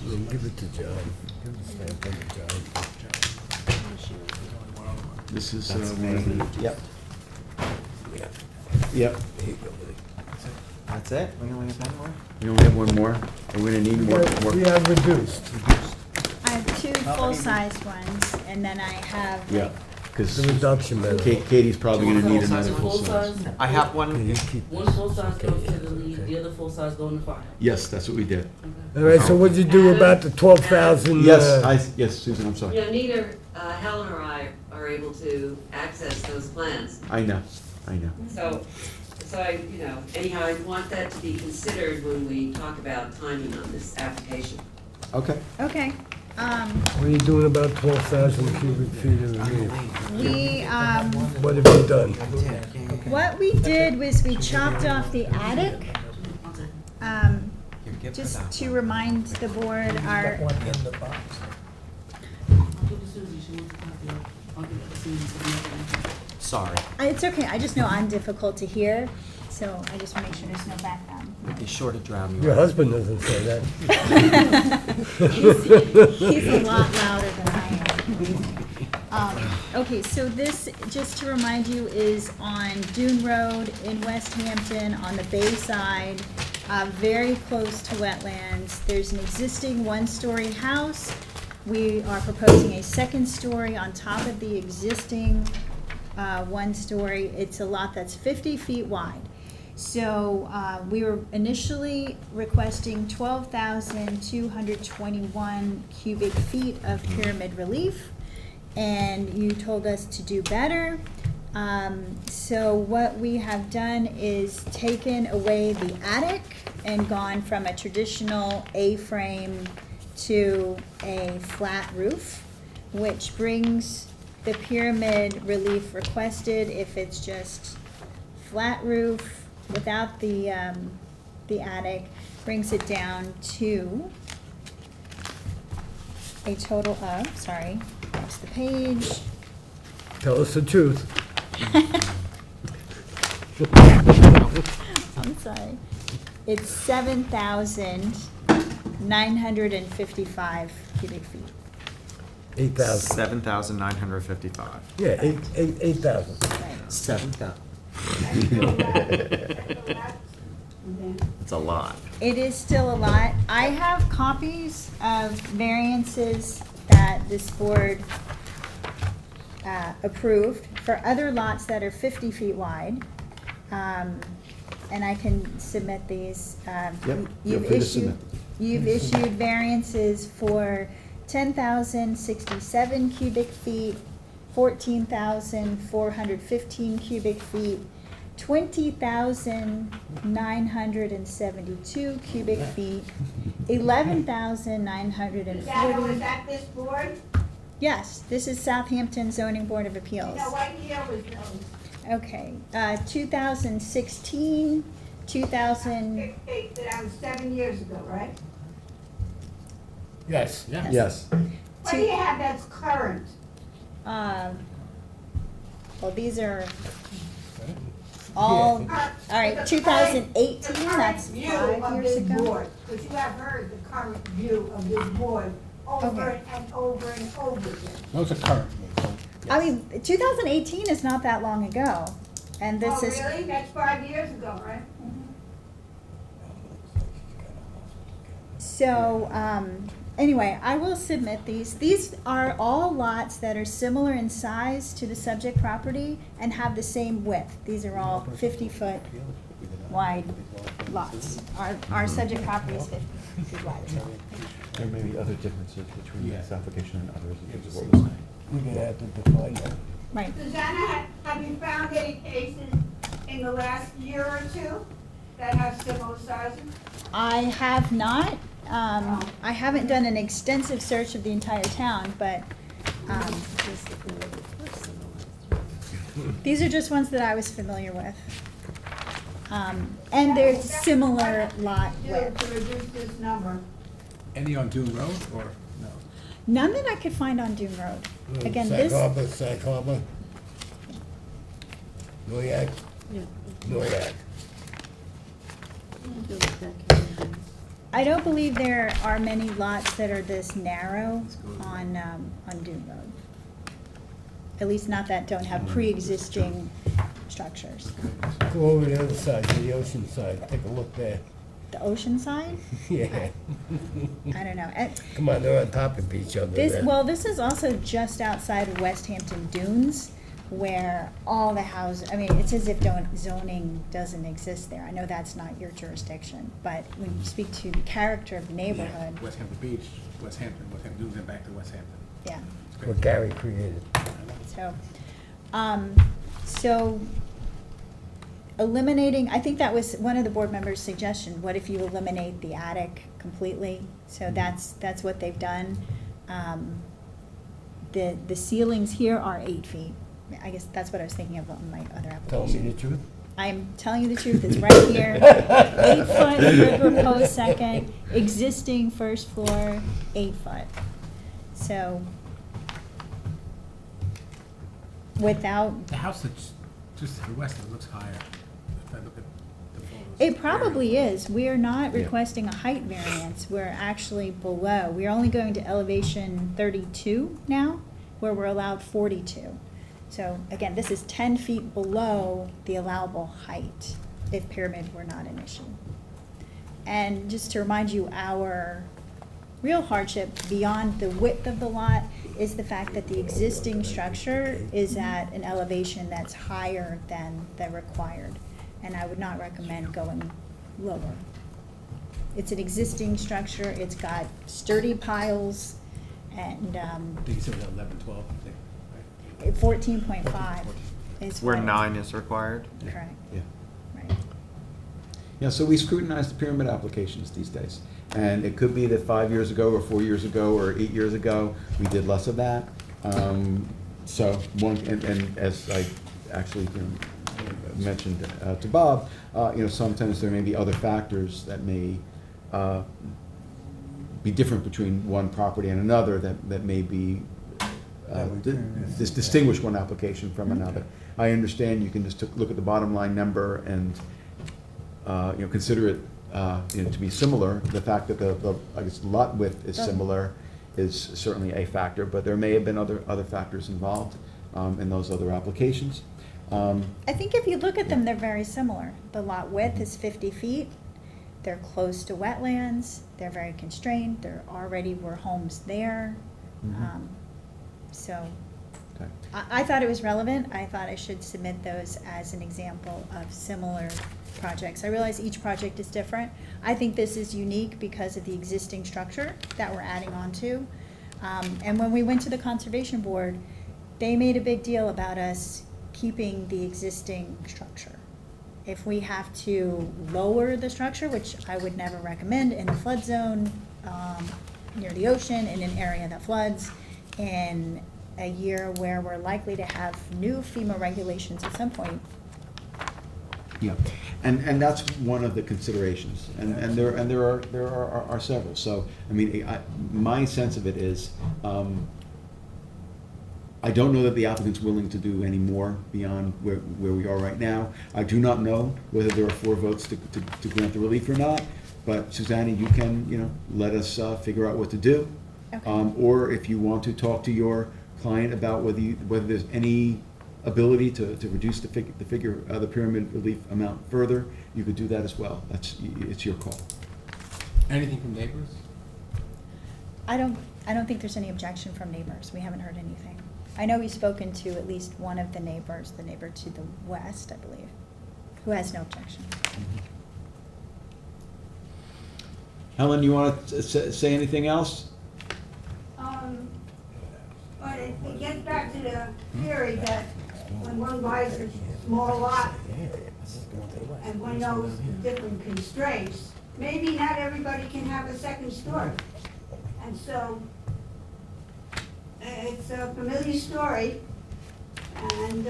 Then give it to John. Give the stamp on to John. This is, That's me. yep, Yeah, yep. here you go, buddy. That's it? We only have one more? We only have one more. We're gonna need more. We have reduced. I have 2 full-size ones, and then I have Yeah. like because The reduction medical. Katie's probably gonna need Full another full size. size? I have one. One full size goes to the lead, the other full size go in the file. Yes, that's what we did. All right, so what'd you do about the 12,000? Yes, Susan, I'm sorry. You know, neither Helen or I are able to access those plans. I know. So anyhow, I want that to be considered when we talk about timing on this application. Okay. Okay. What are you doing about 12,000 cubic feet of relief? We, What have you done? what we did was we chopped off the attic. Just to remind the board, our, I'll give it to Susie, she wants a copy of it. I'll give it to Susie so we can- Sorry. it's okay, I just know I'm difficult to hear, so I just want to make sure there's no background. Be sure to drown me. Your husband doesn't say that. He's a lot louder than I am. Okay, so this, just to remind you, is on Dune Road in West Hampton on the bay side, very close to wetlands. There's an existing one-story house. We are proposing a second story on top of the existing one-story. It's a lot that's 50 feet wide. So we were initially requesting 12,221 cubic feet of pyramid relief, and you told us to do better. So what we have done is taken away the attic and gone from a traditional A-frame to a flat roof, which brings the pyramid relief requested, if it's just flat roof without the attic, brings it down to a total of, sorry, that's the page. Tell us the truth. I'm sorry. It's 7,955 cubic feet. 8,000. 7,955. Yeah, 8,000. 7,000. It's a lot. It is still a lot. I have copies of variances that this board approved for other lots that are 50 feet wide. And I can submit these. Feel free to submit. You've issued variances for 10,067 cubic feet, 14,415 cubic feet, 20,972 cubic feet, 11,940. Was that this board? Yes, this is Southampton Zoning Board of Appeals. What year was those? Okay, 2016, 2000. That was 7 years ago, right? Yes. Yes. What do you have that's current? Well, these are all right, 2018, that's 5 years ago. Because you have heard the current view of this board over Okay. and over and over again. Those are current. I mean, 2018 is not that long ago, and this is. Oh, really? That's 5 years ago, right? So, anyway, I will submit these. These are all lots that are similar in size to the subject property and have the same width. These are all 50-foot wide lots. Our subject property is 50 feet wide. There may be other differences between this application and others, is what we're saying. We're gonna have to define that. Right. Susanna, have you found any cases in the last year or two that have similar sizes? I have not. I haven't done an extensive search of the entire town, but these are just ones that I was familiar with. And they're similar lot width. To reduce this number? Any on Dune Road or no? None that I could find on Dune Road. Again, this, Sag Harbor. Noyak. Noyak. I don't believe there are many lots that are this narrow on Dune Road. At least not that don't have pre-existing structures. Go over the other side, to the ocean side, take a look there. the ocean side? Yeah. I don't know. Come on, they're on top of each other there. This is also just outside of West Hampton Dunes, where all the houses, I mean, it's as if zoning doesn't exist there. I know that's not your jurisdiction, but when you speak to the character of the neighborhood, West Hampton Beach, West Hampton Dunes, and back to West Hampton. yeah. What Gary created. So eliminating, I think that was one of the board members' suggestion, what if you eliminate the attic completely? So that's what they've done. The ceilings here are 8 feet. I guess that's what I was thinking of on my other Tell application. me the truth. I'm telling you the truth, it's right here. 8 foot for proposed second, existing first floor, 8 foot. So without, The house that's just to the west of it looks higher. If I look at the photos. it probably is. We are not requesting a height variance. We're actually below. We're only going to elevation 32 now, where we're allowed 42. So again, this is 10 feet below the allowable height if pyramid were not an issue. And just to remind you, our real hardship beyond the width of the lot is the fact that the existing structure is at an elevation that's higher than the required. And I would not recommend going lower. It's an existing structure, it's got sturdy piles, and I think you said it was 11, 12, I think. 14.5 is Where what- 9 is required? Correct. Yeah. Right. Yeah, so we scrutinize the pyramid applications these days. And it could be that 5 years ago, or 4 years ago, or 8 years ago, we did less of that. So one, and as I actually mentioned to Bob, sometimes there may be other factors that may be different between one property and another that may be distinguish one application from another. I understand you can just look at the bottom line number and consider it to be similar. The fact that the I guess lot width is similar is certainly a factor, but there may have been other factors involved in those other applications. I think if you look at them, they're very similar. The lot width is 50 feet. They're close to wetlands. They're very constrained. There already were homes there. So Okay. I thought it was relevant. I thought I should submit those as an example of similar projects. I realize each project is different. I think this is unique because of the existing structure that we're adding on to. And when we went to the Conservation Board, they made a big deal about us keeping the existing structure. If we have to lower the structure, which I would never recommend in a flood zone, near the ocean, in an area that floods, in a year where we're likely to have new FEMA regulations at some point. Yeah, and that's one of the considerations, and there are several. So I mean, my sense of it is, I don't know that the applicant's willing to do any more beyond where we are right now. I do not know whether there are 4 votes to grant the relief or not. But Susanna, you can let us figure out what to do, or if you want to talk to your client about whether there's any ability to reduce the pyramid relief amount further, you could do that as well. It's your call. Anything from neighbors? I don't think there's any objection from neighbors. We haven't heard anything. I know we've spoken to at least one of the neighbors, the neighbor to the west, I believe, who has no objection. Helen, you want to say anything else? But it gets back to the theory that when one buys a small lot and one knows the different constraints, maybe not everybody can have a second story. And so it's a familiar story, and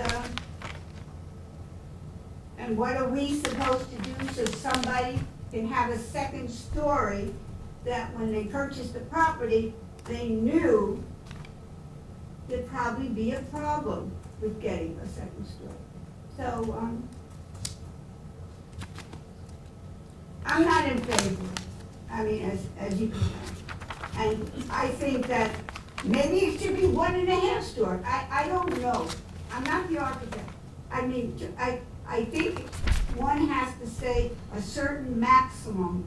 what are we supposed to do so somebody can have a second story that when they purchased the property, they knew there'd probably be a problem with getting a second story. So, I'm not in favor, I mean, as you can tell. And I think that maybe it should be 1.5 story. I don't know. I'm not the architect. I mean, I I think one has to say a certain maximum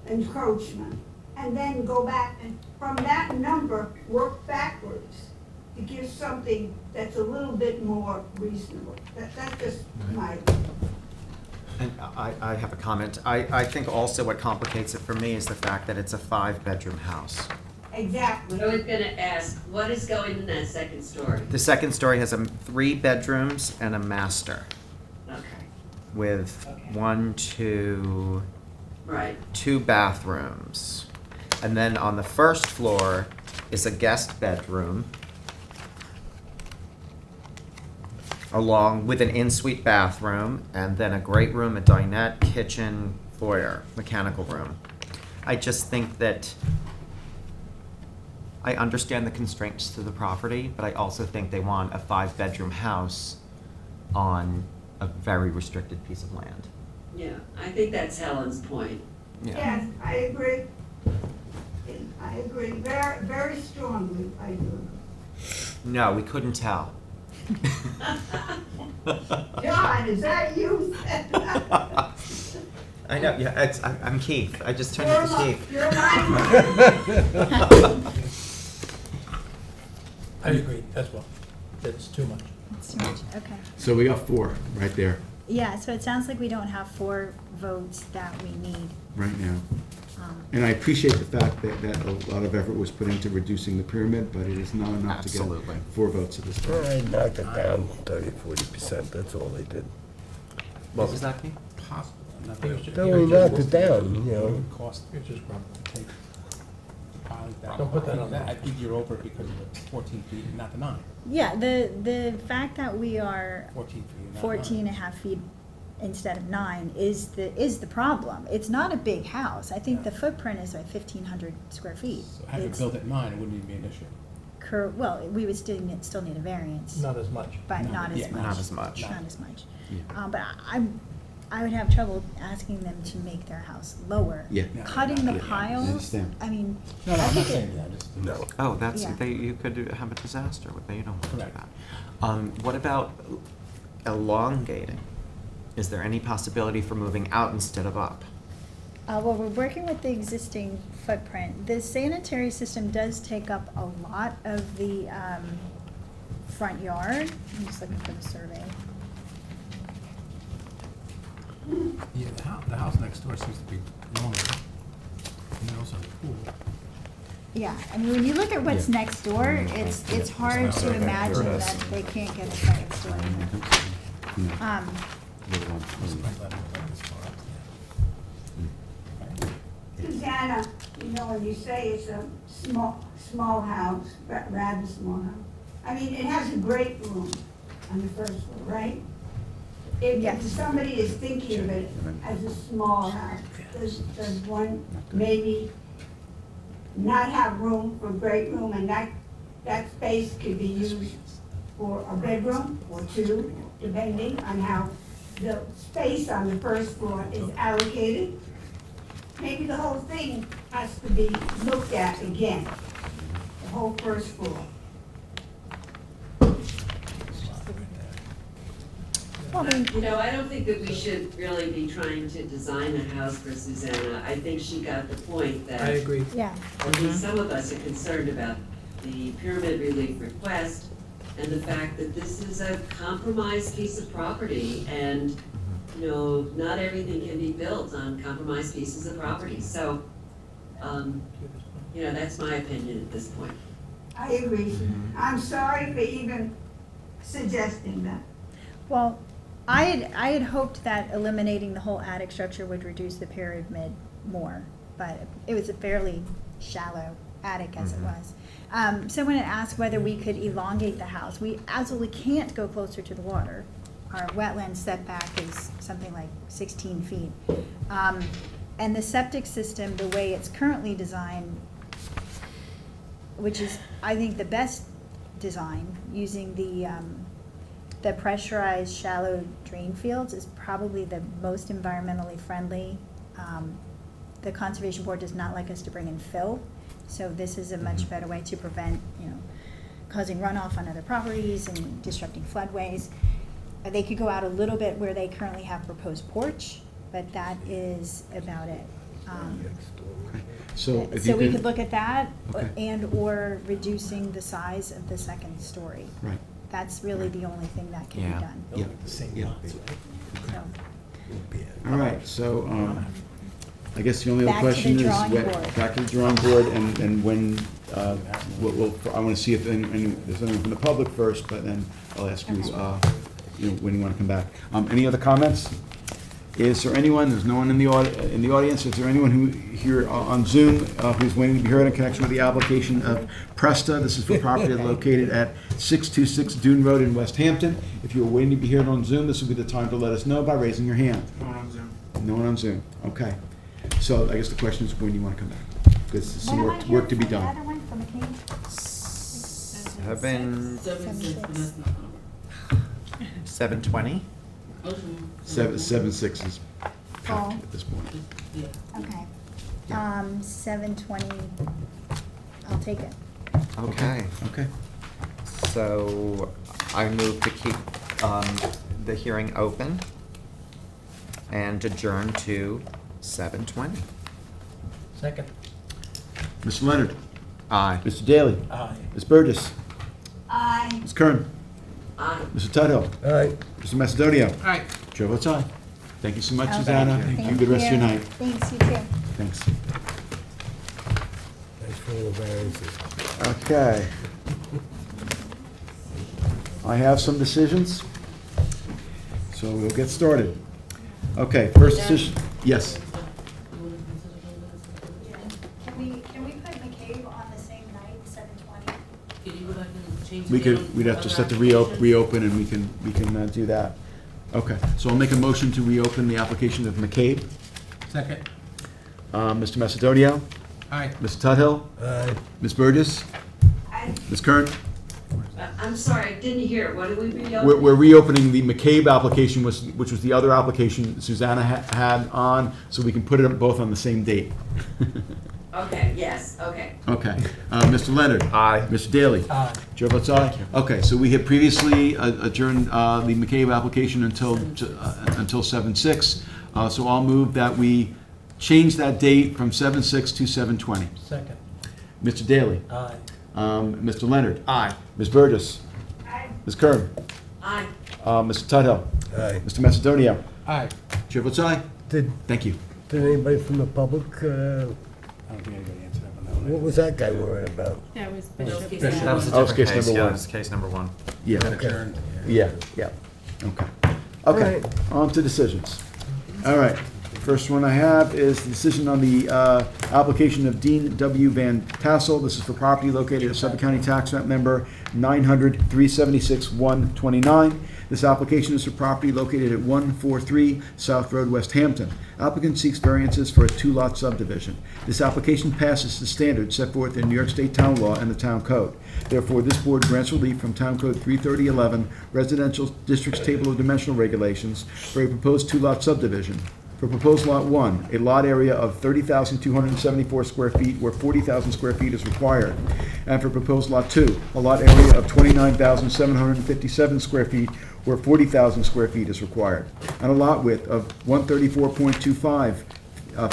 encroachment, and then go back and from that number, work backwards to give something that's a little bit more reasonable. That's just my opinion. And I have a comment. I think also what complicates it for me is the fact that it's a 5-bedroom house. Exactly. I was gonna ask, what is going in that second story? The second story has 3 bedrooms and a master Okay, with Okay. Right. 2 bathrooms. And then on the first floor is a guest bedroom along with an en-suite bathroom, and then a great room, a dinette, kitchen, foyer, mechanical room. I just think that I understand the constraints to the property, but I also think they want a 5-bedroom house on a very restricted piece of land. Yeah, I think that's Helen's point. Yes, I agree. I agree very, very strongly, I do. No, we couldn't tell. John, is that you? I know, yeah, I'm Keith. I just turned You're into Keith. You're I agree as well. It's too much. It's too much, okay. So we got 4 right there, Yeah, so it sounds like we don't have 4 votes that we need. right now. And I appreciate the fact that a lot of effort was put into reducing the pyramid, but it is not enough to Absolutely. get 4 votes at this point. I knocked it down 30-40%, that's all they did. What was that, Keith? Possible. They only knocked it down, you know. Cost, it's just grumbling. Take piling down. Don't put that on I think you're over it because of the 14 feet, and not the 9. Yeah, the fact that we are 14 feet, not 14 and a half feet instead of 9 is the problem. It's not a big house. I think the footprint is like 1,500 square feet. So have it It's built at 9, it wouldn't even be an issue. well, we would still need a variance, Not as much. but No, not as yeah, much. not as much. Not as much. Yeah. But I would have trouble asking them to make their house lower. Yeah. Cutting the Yeah, I piles, understand. I mean. No, no, I I'm not think it- saying that, just. No. Oh, that's, Yeah. you could have a disaster with that, you don't want to do Correct. that. What about elongating? Is there any possibility for moving out instead of up? Well, we're working with the existing footprint. The sanitary system does take up a lot of the front yard. I'm just looking for the survey. Yeah, the house next door seems to be longer. And then also the pool. Yeah, I mean, when you look at what's Yeah. next door, it's hard to imagine that they can't get a second story. No. Susanna, you know, when you say it's a small house, rather small house, I mean, it has a great room on the first floor, right? If Yes. somebody is thinking of it as a small house, does one maybe not have room for a great room, and that space could be used for a bedroom or 2, depending on how the space on the first floor is allocated? Maybe the whole thing has to be looked at again, the whole first floor. Well, I mean, You know, I don't think that we should really be trying to design a house for Susanna. I think she got the point that. I agree. yeah, At least some of us are concerned about the pyramid relief request and the fact that this is a compromised piece of property and, you know, not everything can be built on compromised pieces of property. So, you know, that's my opinion at this point. I agree. I'm sorry for even suggesting that. well, I had hoped that eliminating the whole attic structure would reduce the pyramid more, but it was a fairly shallow attic as it was. Someone had asked whether we could elongate the house. We absolutely can't go closer to the water. Our wetland setback is something like 16 feet. And the septic system, the way it's currently designed, which is, I think, the best design, using the pressurized shallow drain fields, is probably the most environmentally friendly. The Conservation Board does not like us to bring in fill, so this is a much better way to prevent, causing runoff on other properties and disrupting floodways. They could go out a little bit where they currently have proposed porch, but that is about it. So if So you we could. could look at that, Okay. and/or reducing the size of the second story. Right. That's really the only thing that can be Yeah. done. Yeah, yeah. So, All right, so, I guess the only other Back to the question is, drawing when- board. back to the drawing board, and when, I wanna see if there's anyone from the public first, but then I'll ask you, when you wanna come back. Any other comments? Is there anyone, there's no one in the audience, is there anyone who, here on Zoom, who's waiting to be heard in connection with the application of Presta? This is for property located at 626 Dune Road in West Hampton. If you are waiting to be heard on Zoom, this would be the time to let us know by raising your hand. No one on Zoom. No one on Zoom, okay. So I guess the question is, when do you want to come back? Because there's some work to be The done. other one from McCain? 7:20? 7-6 is packed Paul? at this point. Yeah. Okay. 7:20, I'll take it. Okay. Okay. So I move to keep the hearing open and adjourn to 7:20. Second. Mr. Leonard? Aye. Mr. Daly? Aye. Ms. Burgess? Aye. Ms. Kern? Aye. Mr. Tudhill? Aye. Mr. Macedonio? Aye. Chair votes aye. Thank you so much, Okay. Susanna. Thank you. Good rest of your night. Thanks, you too. Thanks. Thanks for the variances. Okay. I have some decisions, so we'll get started. Okay, first decision, yes. Can we put McCabe on the same night, 7:20? Can you go back and change the We name could, of we'd have to the set the application? reopen, and we can do that. Okay, so I'll make a motion to reopen the application of McCabe. Second. Mr. Macedonio? Aye. Mr. Tudhill? Aye. Ms. Burgess? I- Ms. Kern? I'm sorry, I didn't hear. What did we reopen? We're reopening the McCabe application, which was the other application Susanna had on, so we can put it both on the same date. Okay, yes, okay. Okay. Mr. Leonard? Aye. Mr. Daly? Aye. Chair votes aye. Okay, so we had previously adjourned the McCabe application until 7/6. So I'll move that we change that date from 7/6 to 7/20. Second. Mr. Daly? Aye. Mr. Leonard? Aye. Ms. Burgess? Aye. Ms. Kern? Aye. Mr. Tudhill? Aye. Mr. Macedonio? Aye. Chair votes aye. Did Thank you. anybody from the public, I don't think anybody answered up on that one. what was that guy worried about? That was That was Bishop. case That was a That was different case case, number yeah, one. that was case number one. Yeah. Adjourned. Yeah, yeah. Okay. Okay, on to decisions. All right. First one I have is the decision on the application of Dean W. Van Tassel. This is for property located at Suffolk County Tax Map Number 900-376-129. This application is for property located at 143 South Road, West Hampton. Applicant seeks variances for a two-lot subdivision. This application passes the standards set forth in New York State Town Law and the Town Code. Therefore, this board grants relief from Town Code 33011, Residential Districts Table of Dimensional Regulations, for a proposed two-lot subdivision. For proposed Lot 1, a lot area of 30,274 square feet where 40,000 square feet is required. And for proposed Lot 2, a lot area of 29,757 square feet where 40,000 square feet is required. And a lot width of 134.25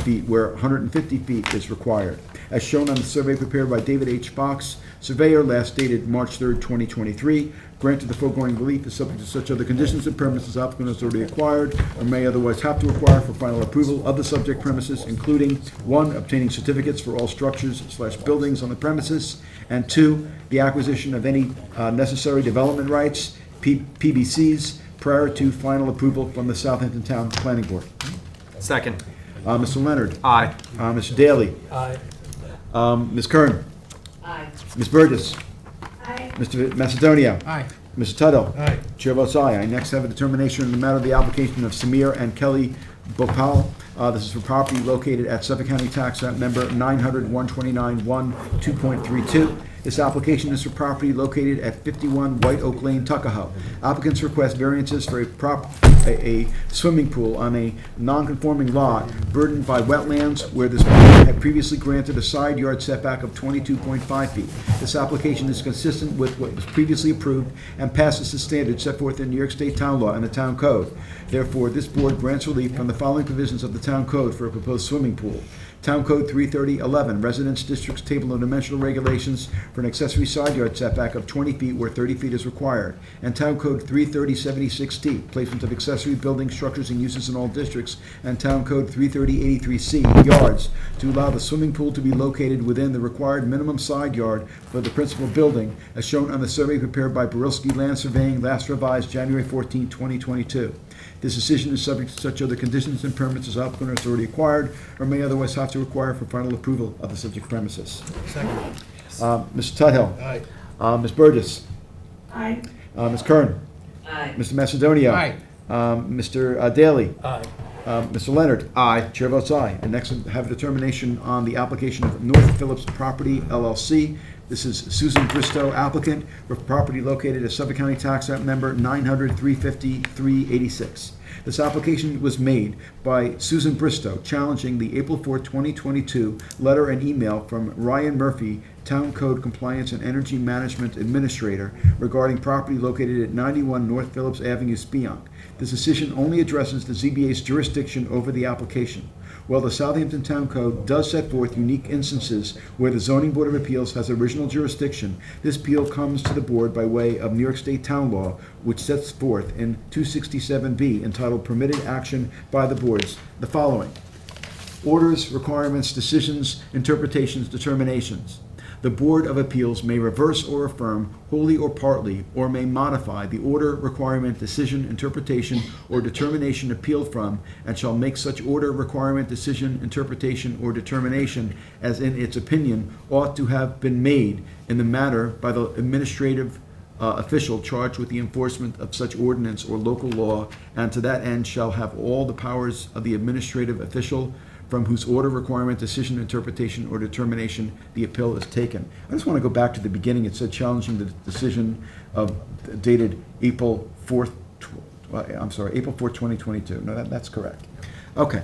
feet where 150 feet is required. As shown on the survey prepared by David H. Fox, surveyor, last dated March 3rd, 2023. Granted, the foregoing relief is subject to such other conditions and premises the applicant has already acquired or may otherwise have to acquire for final approval of the subject premises, including 1, obtaining certificates for all structures/buildings on the premises, and 2, the acquisition of any necessary development rights, PBCs, prior to final approval from the Southampton Town Planning Board. Second. Mr. Leonard? Aye. Mr. Daly? Aye. Ms. Kern? Aye. Ms. Burgess? Aye. Mr. Macedonio? Aye. Mr. Tuttle? Aye. Chair votes aye. I next have a determination in the matter of the application of Samir and Kelly Bhopal. This is for property located at Suffolk County Tax Map Number 900-129-1, 2.32. This application is for property located at 51 White Oak Lane, Tuckahoe. Applicants request variances for a swimming pool on a non-conforming lot burdened by wetlands where this board had previously granted a side yard setback of 22.5 feet. This application is consistent with what was previously approved and passes the standards set forth in New York State Town Law and the Town Code. Therefore, this board grants relief from the following provisions of the Town Code for a proposed swimming pool. Town Code 33011, Residence Districts Table of Dimensional Regulations for an accessory side yard setback of 20 feet where 30 feet is required. And Town Code 33076T, Placement of Accessory Building Structures and Uses in All Districts. And Town Code 33083C, Yards, to allow the swimming pool to be located within the required minimum side yard for the principal building, as shown on the survey prepared by Barilski Land Surveying, last revised January 14, 2022. This decision is subject to such other conditions and permits as applicant has already acquired or may otherwise have to require for final approval of the subject premises. Second. Mr. Tudhill. Aye. Ms. Burgess. Aye. Ms. Kern. Aye. Mr. Macedonia. Aye. Mr. Daly. Aye. Mr. Leonard. Aye. Chair votes aye. And next, we have a determination on the application of North Phillips Property LLC. This is Susan Bristow applicant for property located at Suffolk County Tax Map Number 900-350-386. This application was made by Susan Bristow challenging the April 4, 2022 letter and email from Ryan Murphy, Town Code Compliance and Energy Management Administrator, regarding property located at 91 North Phillips Avenue, Spionk. This decision only addresses the ZBA's jurisdiction over the application. While the Southampton Town Code does set forth unique instances where the Zoning Board of Appeals has original jurisdiction, this appeal comes to the board by way of New York State Town Law, which sets forth in 267B, entitled Permitted Action by the Boards, the following: orders, requirements, decisions, interpretations, determinations. The Board of Appeals may reverse or affirm, wholly or partly, or may modify the order, requirement, decision, interpretation, or determination appealed from, and shall make such order, requirement, decision, interpretation, or determination as in its opinion ought to have been made in the matter by the administrative official charged with the enforcement of such ordinance or local law, and to that end shall have all the powers of the administrative official from whose order, requirement, decision, interpretation, or determination the appeal is taken. I just want to go back to the beginning. It said challenging the decision of dated April 4th, April 4th, 2022. No, that's correct. Okay.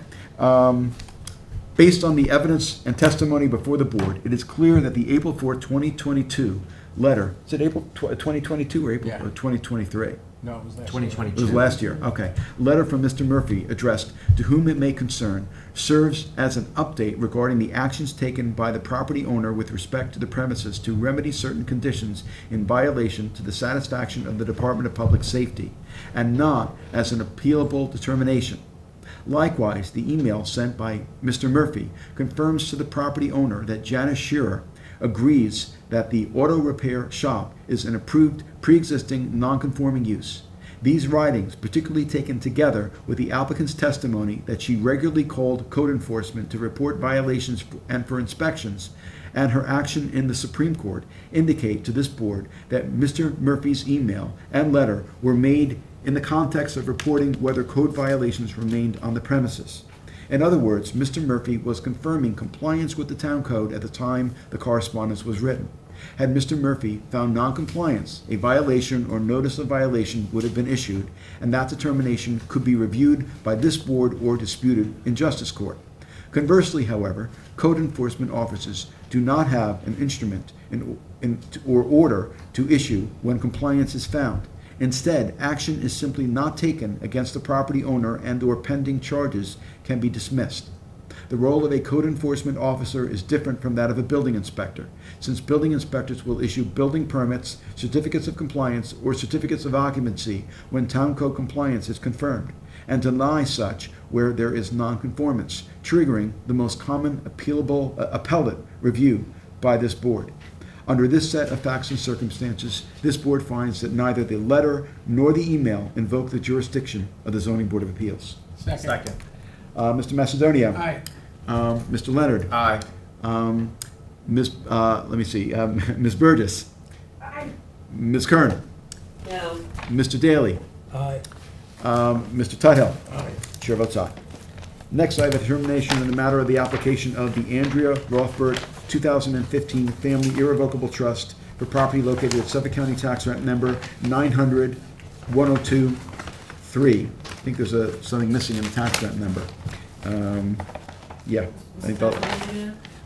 Based on the evidence and testimony before the board, it is clear that the April 4th, 2022 letter, is it April 2022 or April Yeah. or 2023? No, it was last 2022. It was last year, okay. Letter from Mr. Murphy addressed to whom it may concern serves as an update regarding the actions taken by the property owner with respect to the premises to remedy certain conditions in violation to the satisfaction of the Department of Public Safety, and not as an appealable determination. Likewise, the email sent by Mr. Murphy confirms to the property owner that Janice Shearer agrees that the auto repair shop is an approved pre-existing non-conforming use. These writings, particularly taken together with the applicant's testimony that she regularly called code enforcement to report violations and for inspections, and her action in the Supreme Court, indicate to this board that Mr. Murphy's email and letter were made in the context of reporting whether code violations remained on the premises. In other words, Mr. Murphy was confirming compliance with the town code at the time the correspondence was written. Had Mr. Murphy found noncompliance, a violation or notice of violation would have been issued, and that determination could be reviewed by this board or disputed in justice court. Conversely, however, code enforcement officers do not have an instrument or order to issue when compliance is found. Instead, action is simply not taken against the property owner and/or pending charges can be dismissed. The role of a code enforcement officer is different from that of a building inspector, since building inspectors will issue building permits, certificates of compliance, or certificates of occupancy when town code compliance is confirmed, and deny such where there is nonconformance, triggering the most common appellate review by this board. Under this set of facts and circumstances, this board finds that neither the letter nor the email invoke the jurisdiction of the Zoning Board of Appeals. Second. Mr. Macedonia. Aye. Mr. Leonard. Aye. Ms. Burgess. Aye. Ms. Kern. No. Mr. Daly. Aye. Mr. Tudhill. Aye. Chair votes aye. Next, I have a determination in the matter of the application of the Andrea Rothberg 2015 Family Irrevocable Trust for property located at Suffolk County Tax Rent Number 900-102-3. I think there's something missing in the tax rent number. Yeah, I think that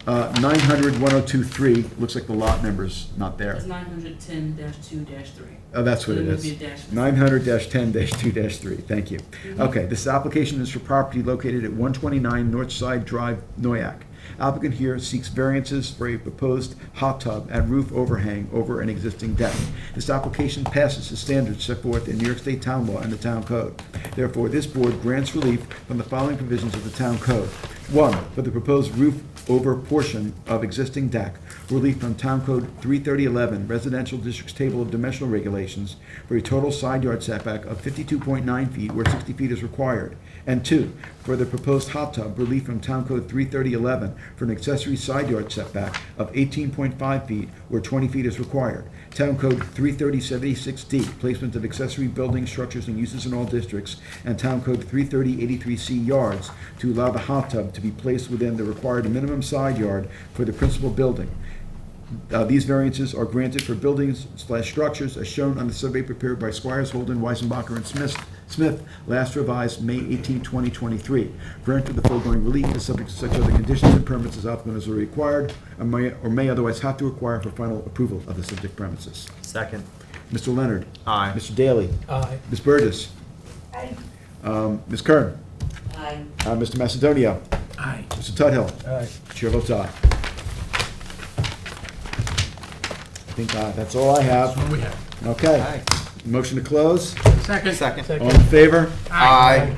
900-102-3, looks like the lot number's not there. It's 910-2-3. Oh, that's what it There would is. be a dash. 900-10-2-3, thank you. Okay, this application is for property located at 129 Northside Drive, Noyak. Applicant here seeks variances for a proposed hot tub and roof overhang over an existing deck. This application passes the standards set forth in New York State Town Law and the Town Code. Therefore, this board grants relief from the following provisions of the Town Code. 1, for the proposed roof over portion of existing deck, relief from Town Code 33011, Residential Districts Table of Dimensional Regulations, for a total side yard setback of 52.9 feet where 60 feet is required. And 2, for the proposed hot tub, relief from Town Code 33011, for an accessory side yard setback of 18.5 feet where 20 feet is required. Town Code 33076D, placement of accessory buildings, structures, and uses in all districts, and Town Code 33083C yards, to allow the hot tub to be placed within the required minimum side yard for the principal building. These variances are granted for buildings/structures as shown on the survey prepared by Squires, Holden, Weisenbacher, and Smith, last revised May 18, 2023. Grant of the foregoing relief is subject to such other conditions and permits as applicant is required or may otherwise have to require for final approval of the subject premises. Second. Mr. Leonard. Aye. Mr. Daly. Aye. Ms. Burgess. Aye. Ms. Kern. Aye. Mr. Macedonio. Aye. Mr. Tudhill. Aye. Chair votes aye. I think that's all I have. That's what we have. Okay. Aye. Motion to close. Second. Second. All in favor? Aye.